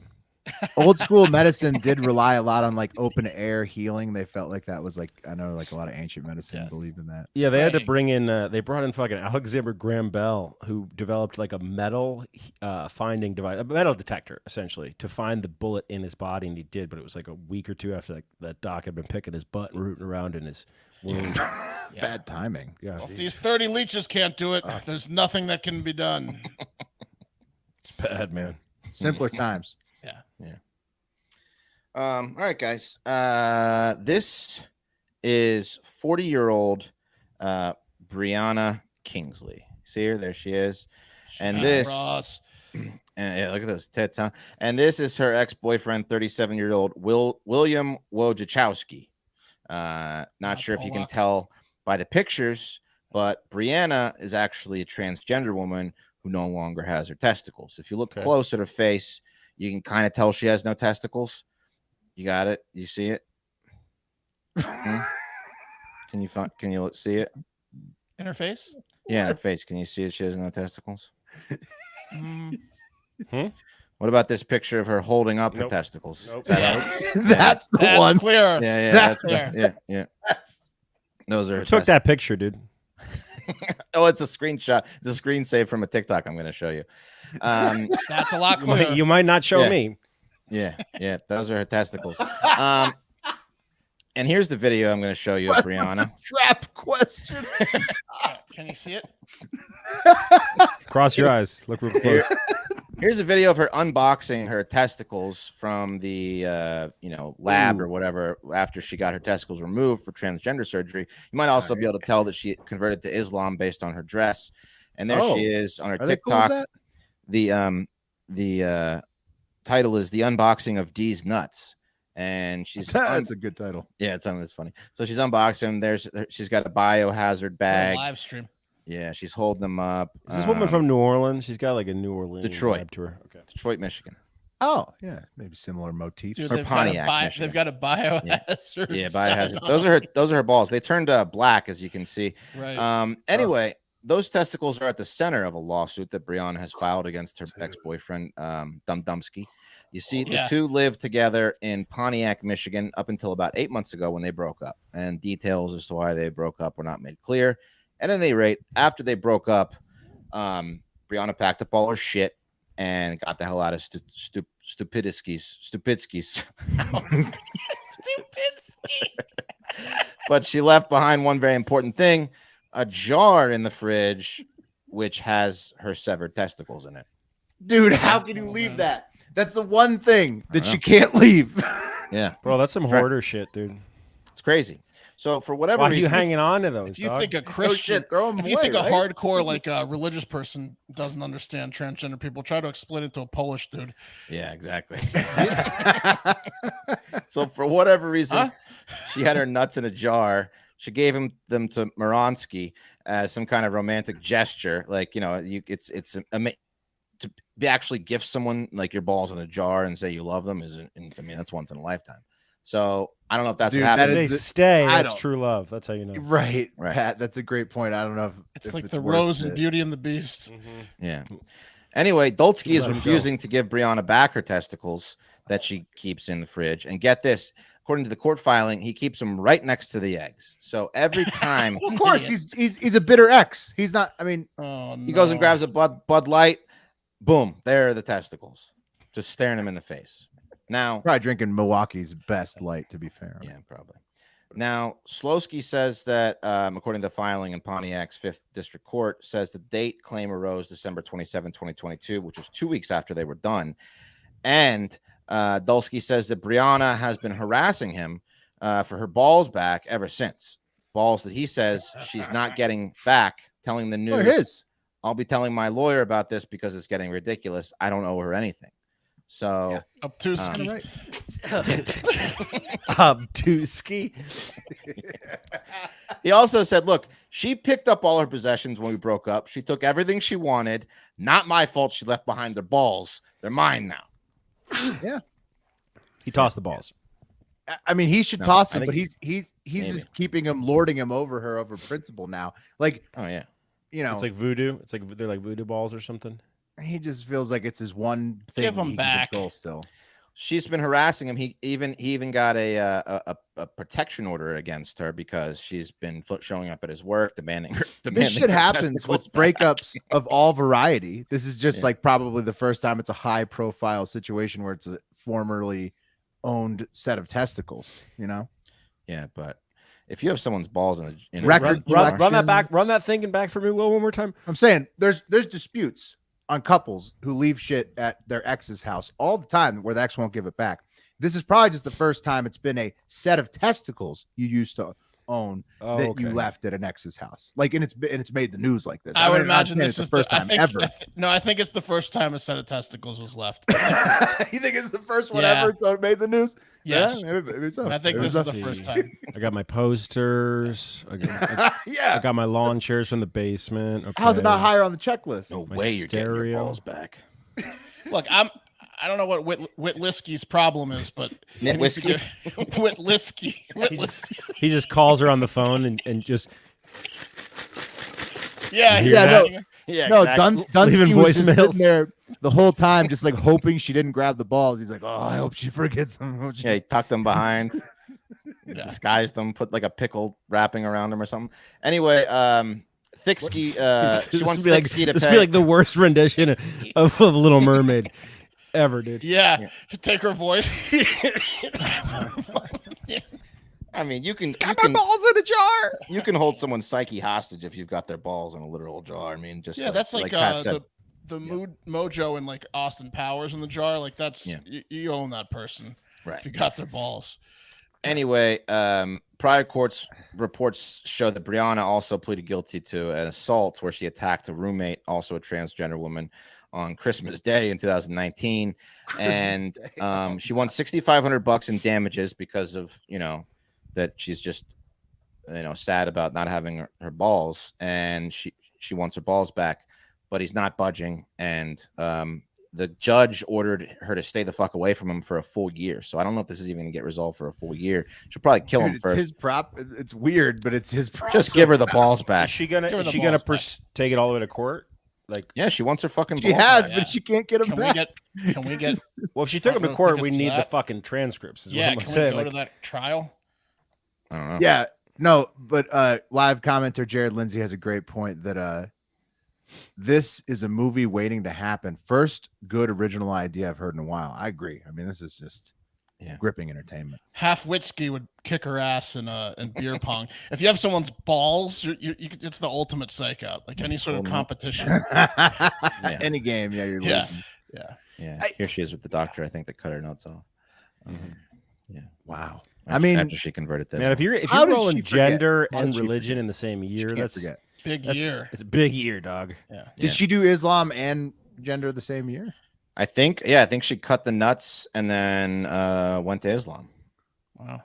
Old school medicine did rely a lot on like open air healing. They felt like that was like, I know like a lot of ancient medicine Yeah. believed in that. Yeah, they had to Right. bring in. They brought in fucking Alexander Graham Bell, who developed like a metal finding device, a metal detector, essentially, to find the bullet in his body, and he did. But it was like a week or two after like that doc had been picking his butt and rooting around in his wound. Yeah. Bad timing. Yeah, Well, if these 30 leeches can't do it, there's nothing that can be done. it's bad, man. Simpler times. All right, guys. This is 40-year-old Brianna Kingsley. See her? There she is. And Shut this, Ross. and yeah, look at those tits, huh? And this is her ex-boyfriend, 37-year-old William Wojciechowski. Not sure if you can tell by the pictures, but Brianna is actually a transgender woman who no longer has her testicles. If you look close at her face, you can kind of tell she has no testicles. You got it? You see it? Can you see it? In her face? Yeah, in her face. Can you see that she has no testicles? Mm. What about this picture of her holding up her testicles? Nope. That's the That's one. clear. Yeah, That's clear. Yeah. Those are her Took that picture, dude. Oh, it's a screenshot. It's a screen save from a TikTok I'm going to show you. That's a lot clearer. You might not show me. Yeah. Those are her testicles. And here's the video I'm going to show you of Brianna. Trap question. Can you see it? Cross your eyes. Look real close. Here's a video of her unboxing her testicles from the lab or whatever after she got her testicles removed for transgender surgery. You might also be able to tell that she converted to Islam based on her dress. And there she is on her TikTok. Cool the title is The Unboxing of D's Nuts. And she's that's a good title. Yeah, it's funny. So she's unboxing. She's got a biohazard bag. Live stream. Yeah, she's holding them up. Is this woman from New Orleans? She's got like a New Orleans Detroit vibe to her. Okay. Detroit, Michigan. Oh, yeah, maybe similar motifs. Dude, Or Pontiac, Michigan. they've got a biohazard. Yeah, biohazard. Those are her balls. They turned black, as you can see. Right. Anyway, those testicles are at the center of a lawsuit that Brianna has filed against her ex-boyfriend, Dumsky. You see, the two lived together in Pontiac, Michigan, up until about 8 months ago when they broke up. And details as to why they broke up were not made clear. At any rate, after they broke up, Brianna packed up all her shit and got the hell out of Stupidski's house. But she left behind one very important thing, a jar in the fridge, which has her severed testicles in it. Dude, how can you leave that? That's the one thing that she can't leave. Yeah. Bro, that's some hoarder shit, dude. It's crazy. So for whatever Why are reason, you hanging on to those? If you think a Christian, throw them if you think a hardcore like religious person doesn't understand transgender people, try to explain it to a Polish dude. Yeah, exactly. So for whatever reason, she had her nuts in a jar. She gave them to Moronsky as some kind of romantic gesture, like to actually gift someone like your balls in a jar and say you love them that's once in a lifetime. So I don't know if that's what happens. They stay. That's true love. That's how you know. Right, Pat. That's a great point. I don't know if it's like the Rose and Beauty and the Beast. Mm-hmm. Yeah. Anyway, Dolsky is refusing to give Brianna back her testicles that she keeps in the fridge. And get this, according to the court filing, he keeps them right next to the eggs. So every time, well, of course, he's a bitter ex. He's not. I mean, he goes and grabs a Bud Light. Boom, there are the testicles, just staring him in the face. Now, probably drinking Milwaukee's best light, to be fair. Yeah, probably. Now, Slosky says that, according to the filing in Pontiac's 5th District Court, says the date claim arose December 27, 2022, which was 2 weeks after they were done. And Dulski says that Brianna has been harassing him for her balls back ever since. Balls that he says she's not getting back, telling the news. I'll be telling my lawyer about this because it's getting ridiculous. I don't owe her anything. So Obtusky. Obtusky. He also said, look, she picked up all her possessions when we broke up. She took everything she wanted. Not my fault she left behind their balls. They're mine now. Yeah. He tossed the balls. I mean, he should toss them, but he's just keeping him, lording him over her over principle now. Like, oh yeah. It's like voodoo. It's like they're like voodoo balls or something. He just feels like it's his one thing. Give him back. Still, she's been harassing him. He even got a protection order against her because she's been showing up at his work, demanding. This shit happens with breakups of all variety. This is just like probably the first time it's a high profile situation where it's a formerly owned set of testicles. Yeah, but. If you have someone's balls in a record, run that back, run that thinking back for me one more time. I'm saying there's disputes on couples who leave shit at their ex's house all the time where the ex won't give it back. This is probably just the first time it's been a set of testicles you used to own Oh, that okay. you left at an ex's house. Like, and it's made the news like this. I would I'm not imagine saying this it's is the first time ever. I think it's the first time a set of testicles was left. You think it's the first one Yeah. ever, so it made the news? Yes. Yeah, maybe so. I think Maybe this is so. the first time. I got my posters. Yeah. I got my lawn chairs from the basement. Okay. How's it not higher on the checklist? No My way you're getting your stereo. balls back. Look, I don't know what Whitlisky's problem is, but Whiskey. Whitlisky. He just calls her on the phone and just Yeah, You Yeah, hear no, Yeah, no. exactly. Dunsky Leaving was just voicemails. sitting there the whole time, just like hoping she didn't grab the balls. He's like, "Oh, I hope she forgets them." Yeah, he tucked them behind, Yeah. disguised them, put like a pickle wrapping around them or something. Anyway, Thicksky, she wants Thicksky to this pay. would be like the worst rendition of Little Mermaid ever, dude. Yeah. Take her voice. I mean, you can balls in a jar. you can hold someone's psyche hostage if you've got their balls in a literal jar. I mean, just Yeah, that's like Pat said. the mood mojo and like Austin Powers in the jar. Like that's Yeah. you own that person Right. if you got their balls. Anyway, prior courts reports show that Brianna also pleaded guilty to an assault where she attacked a roommate, also a transgender woman, on Christmas Day in 2019, and she won $6,500 in damages because of that she's just sad about not having her balls, and she wants her balls back, but he's not budging, and the judge ordered her to stay the fuck away from him for a full year. So I don't know if this is even gonna get resolved for a full year. She'll probably kill him It's first. his prop. It's weird, but it's his prop. Just give her the balls back. Is she Give her gonna the balls take it all the way to court? Like, Yeah, she wants her fucking She balls has, back. Yeah. but she can't get him Can back. we get well, if she took him to Front row court, we tickets to need the that? fucking transcripts. Is yeah, what I'm can we saying. go Like, to that trial? I don't know. Yeah, no, but live commenter Jared Lindsay has a great point that this is a movie waiting to happen. First good original idea I've heard in a while. I agree. I mean, this is just gripping entertainment. Half Witsky would kick her ass in beer pong. If you have someone's balls, it's the ultimate psychout. Like any sort of competition. Any game, you're Yeah. losing. Yeah. Here she is with the doctor, I think, that cut her nuts off. Yeah. Wow. After she converted this. man, if you're How did rolling she forget? gender How did and she religion forget? in the same year, Can't that's forget. Big year. It's a big year, dog. Yeah. Did she do Islam and gender the same year? I think she cut the nuts and then went to Islam, Wow.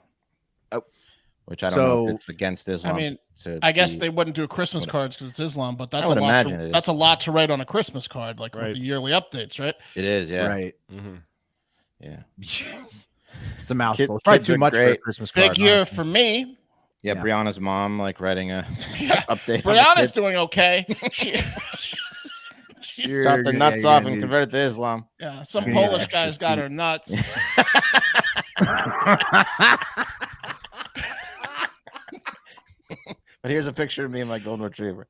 which I don't know if So- it's against Islam. I mean, to I guess be- they wouldn't do Christmas cards because it's Islam, but that's I would a lot. imagine it is. That's a lot to write on a Christmas card, like Right. with the yearly updates, right? it is, yeah. Right. Mm-hmm. Yeah. It's a mouthful. Kids Probably too are much for a great. Christmas card. Big year honestly. for me. Yeah, Yeah. Brianna's mom like writing a Yeah. update. on the Brianna's kids. doing okay. She, You're Chopped their gonna- nuts you're off gonna and need- converted to Islam. yeah, some Yeah. Polish guy's got her nuts. But here's a picture of me and my golden retriever.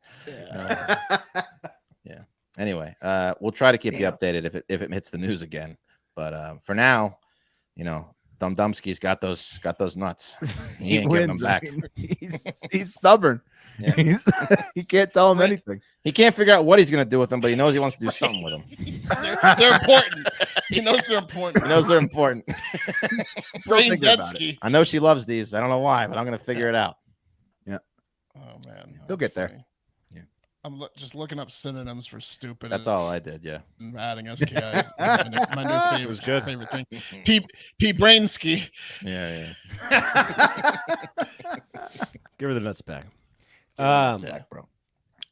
Anyway, we'll try to keep you updated if it hits the news again. But for now, Dum Dumsky's got those nuts. He ain't giving them wins. back. I mean, he's stubborn. Yeah. He can't tell him Right. anything. He can't figure out what he's gonna do with them, but he knows he wants to do something with them. They're important. He knows they're important. He knows they're important. Still Brain thinking about it. Detsky. I know she loves these. I don't know why, but I'm gonna figure it out. Oh man, He'll get there. funny. Yeah. I'm just looking up synonyms for stupid. That's all I did. Yeah. And adding SKIs. my new favorite, was good. favorite thing. P Brainsky. Yeah. Give her the nuts back. Back, bro.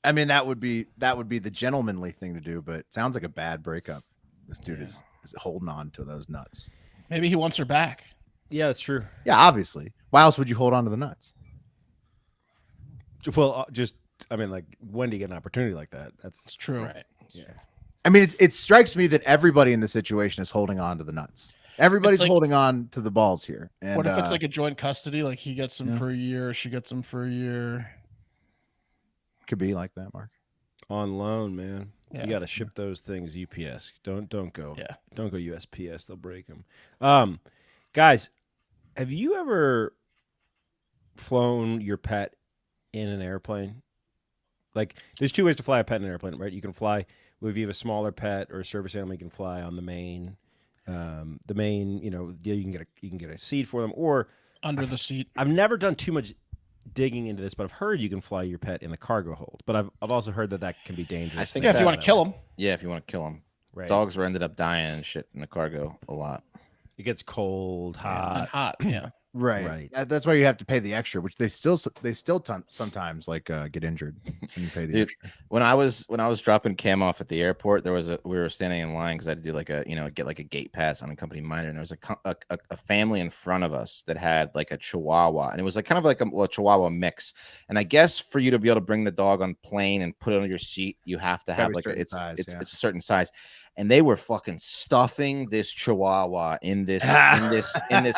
I mean, that would be the gentlemanly thing to do, but it sounds like a bad breakup. This dude is holding on to those nuts. Maybe he wants her back. Yeah, that's true. Yeah, obviously. Why else would you hold on to the nuts? Well, like, when do you get an opportunity like that? It's That's true. Right. yeah. I mean, it strikes me that everybody in the situation is holding on to the nuts. Everybody's like- holding on to the balls here. And, What if it's like a joint custody? Like he gets them yeah. for a year, she gets them for a year. could be like that, Mark? On loan, man. Yeah. You got to ship those things UPS. Don't go. Yeah. Don't go USPS. They'll break them. Guys, have you ever flown your pet in an airplane? Like, there's two ways to fly a pet in an airplane, right? You can fly if you have a smaller pet or a service animal. You can fly on the main. You can get a seat for them. Or Under the seat. I've never done too much digging into this, but I've heard you can fly your pet in the cargo hold. But I've also heard that can be dangerous. I think Yeah, if you want to kill them. Yeah, if you want to kill them. Right. Dogs were ended up dying and shit in the cargo a lot. It gets cold, hot. Hot, yeah. Right. That's why you have to pay the extra, which they still sometimes like get injured when you pay the extra. When I was dropping Cam off at the airport, we were standing in line because I had to do like get like a gate pass on a company minor, and there was a family in front of us that had like a Chihuahua, and it was like kind of like a Chihuahua mix. And I guess for you to be able to bring the dog on plane and put it on your seat, you have to have like it's a certain size. And they were fucking stuffing this Chihuahua in this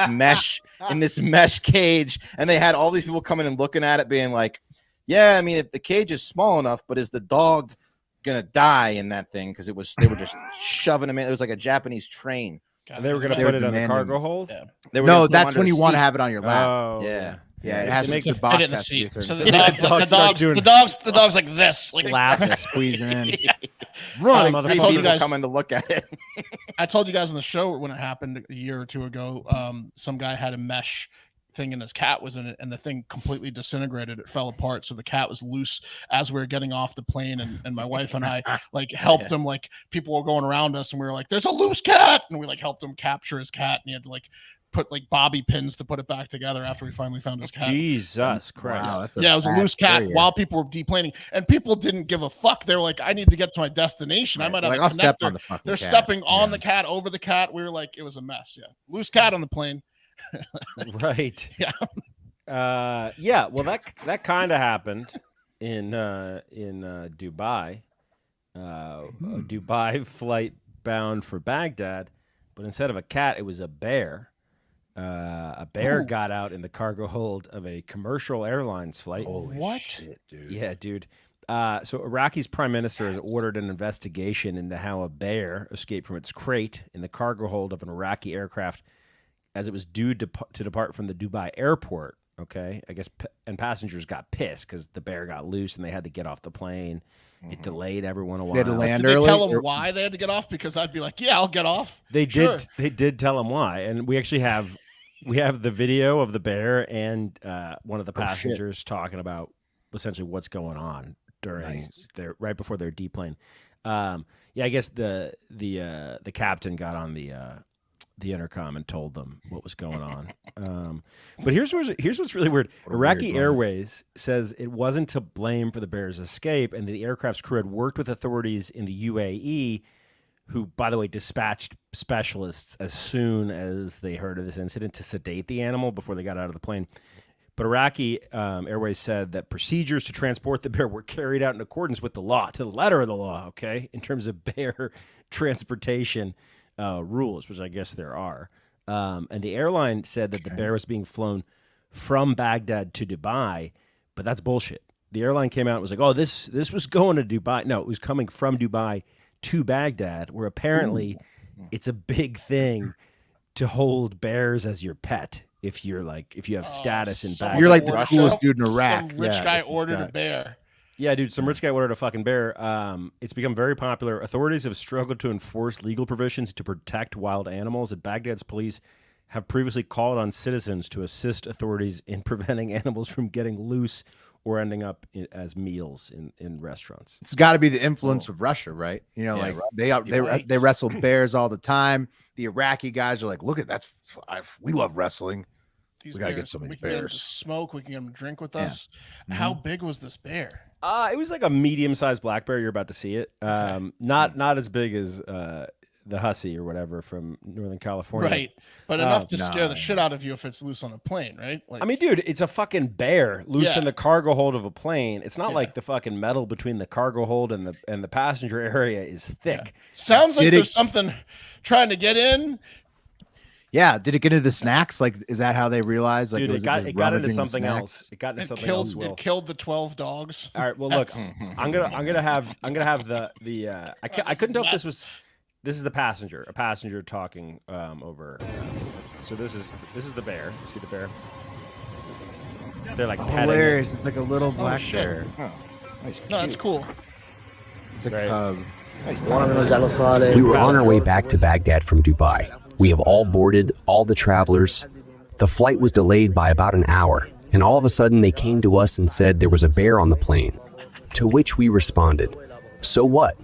mesh cage, and they had all these people coming and looking at it, being like, "Yeah, I mean, the cage is small enough, but is the dog gonna die in that thing?" Because they were just shoving him in. It was like a Japanese train. And they were gonna put it on the cargo hold. Yeah. No, that's when you want to have it on your lap. Oh, Yeah. Yeah, it has to Make the it fit box in the has to be a seat. certain So size. the dog's like this, like Laps squeezing in. Run, I motherfucker! told you guys coming to look at it. I told you guys on the show when it happened a year or two ago. Some guy had a mesh thing and his cat was in it, and the thing completely disintegrated. It fell apart, so the cat was loose as we were getting off the plane. And my wife and I like helped him. Like people were going around us, and we were like, "There's a loose cat," and we like helped him capture his cat, and he had to like put like bobby pins to put it back together after we finally found his cat. Jesus Christ! Wow, Yeah, it was a loose cat while people were deplaning, and people didn't give a fuck. They were like, "I need to get to my destination. I might have like, a I'll step connector." on the fucking They're cat. stepping on the cat, over the cat. We were like, it was a mess. Yeah, loose cat on the plane. Right. Yeah. Yeah. Well, that kind of happened in Dubai. A Dubai flight bound for Baghdad, but instead of a cat, it was a bear. A bear got out in the cargo hold of a commercial airlines flight. Holy shit, dude. Yeah, dude. So Iraqi's prime minister has ordered an investigation into how a bear escaped from its crate in the cargo hold of an Iraqi aircraft as it was due to depart from the Dubai airport. Okay, I guess, and passengers got pissed because the bear got loose and they had to get off the plane. It delayed everyone a while. They had to land Did early. they tell them why they had to get off? Because I'd be like, yeah, I'll get off. They Sure. did. They did tell them why, and we actually have the video of the bear and one of the passengers talking about essentially what's going on during their right before their deplane. Yeah, I guess the captain got on the intercom and told them what was going on. But here's what's really weird. Iraqi Airways says it wasn't to blame for the bear's escape, and the aircraft's crew had worked with authorities in the UAE, who, by the way, dispatched specialists as soon as they heard of this incident to sedate the animal before they got out of the plane. But Iraqi Airways said that procedures to transport the bear were carried out in accordance with the law, to the letter of the law, okay, in terms of bear transportation rules, which I guess there are. And the airline said that the bear was being flown from Baghdad to Dubai, but that's bullshit. The airline came out and was like, oh, this was going to Dubai. No, it was coming from Dubai to Baghdad, where apparently it's a big thing to hold bears as your pet. If you have status in Baghdad. You're like the coolest dude in Iraq. Some rich guy ordered a bear. Yeah, dude, some rich guy ordered a fucking bear. It's become very popular. Authorities have struggled to enforce legal provisions to protect wild animals, and Baghdad's police have previously called on citizens to assist authorities in preventing animals from getting loose or ending up as meals in restaurants. It's got to be the influence of Russia, right? You know, they wrestle bears all the time. The Iraqi guys are like, look at we love wrestling. We got to get some of these bears. We can get them to smoke. We can get them to drink with us. How big was this bear? It was like a medium-sized black bear. You're about to see it. Not as big as the hussy or whatever from Northern California. Right. But enough to scare the shit out of you if it's loose on a plane, right? Like, I mean, dude, it's a fucking bear loose in the cargo hold of a plane. It's not like the fucking metal between the cargo hold and the passenger area is thick. Yeah. Sounds like there's something trying to get in. Yeah, did it get into the snacks? Like, is that how they realized? Like, dude, it got into something else. It got into something else. It killed the 12 dogs. All right. Well, look, I'm gonna have the. I couldn't tell if this was. This is a passenger talking over. So this is the bear. You see the bear? They're like hilarious. It's like a little black bear. Oh, nice. No, that's cool. It's a cub. We were on our way back to Baghdad from Dubai. We have all boarded, all the travelers. The flight was delayed by about an hour, and all of a sudden they came to us and said there was a bear on the plane. To which we responded, so what?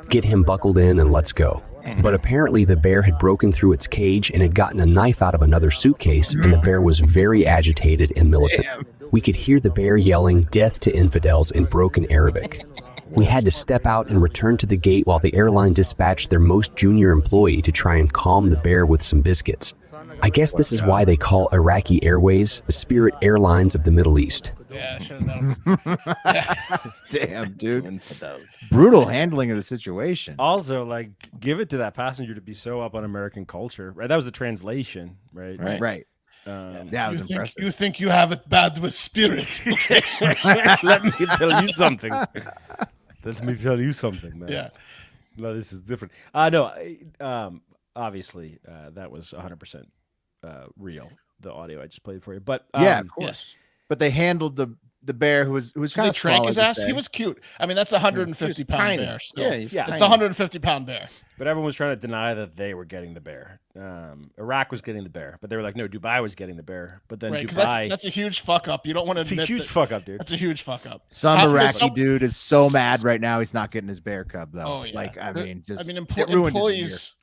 Get him buckled in and let's go. But apparently the bear had broken through its cage and had gotten a knife out of another suitcase, and the bear was very agitated and militant. We could hear the bear yelling death to infidels in broken Arabic. We had to step out and return to the gate while the airline dispatched their most junior employee to try and calm the bear with some biscuits. I guess this is why they call Iraqi Airways the Spirit Airlines of the Middle East. Yeah, I should have known. Damn, dude. Brutal handling of the situation. Also, like, give it to that passenger to be so up on American culture, right? That was the translation, right? Right. That was impressive. You think you have it bad with Spirit? Let me tell you something. Let me tell you something, man. Yeah. No, this is different. No, obviously, that was 100% real. The audio I just played for you, but yeah, of course. Yes. But they handled the bear who was kind of trank his ass. He was cute. I mean, that's a 150-pound bear. Still. Yeah, it's a 150-pound bear. But everyone was trying to deny that they were getting the bear. Iraq was getting the bear, but they were like, no, Dubai was getting the bear. But then Dubai, that's a huge fuck up. You don't want to admit it's a huge fuck up, dude. That's a huge fuck up. Some Iraqi dude is so mad right now he's not getting his bear cub though. Oh, yeah. Like it ruined his employees.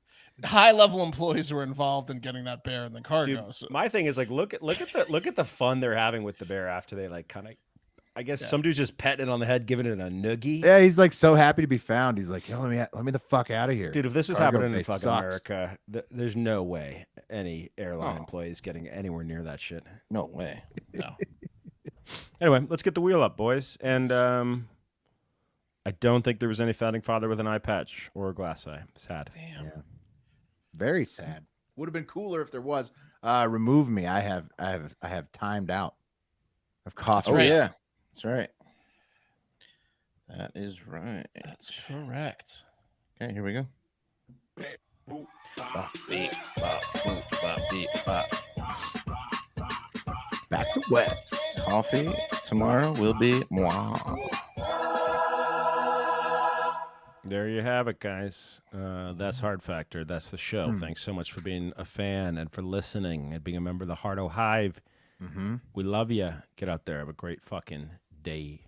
High-level employees were involved in getting that bear in the cargo. Dude, so. My thing is like, look at the fun they're having with the bear after they like kind of. I guess some dude's just petting it on the head, giving it a noogie. Yeah, he's like so happy to be found. He's like, yo, let me the fuck out of here. Dude, if this was happening in fucking America, there's no way any airline employee is getting anywhere near that shit. No way. No. Anyway, let's get the wheel up, boys. And I don't think there was any founding father with an eye patch or a glass eye. Sad. Damn. Yeah. Very sad. Would have been cooler if there was. Remove me. I have timed out. I've coughed. Oh yeah. That's right. That is right. That's correct. Okay, here we go. Back to West. Coffee tomorrow will be moi. There you have it, guys. That's Hard Factor. That's the show. Thanks so much for being a fan and for listening and being a member of the Hardo Hive. We love you. Get out there. Have a great fucking day.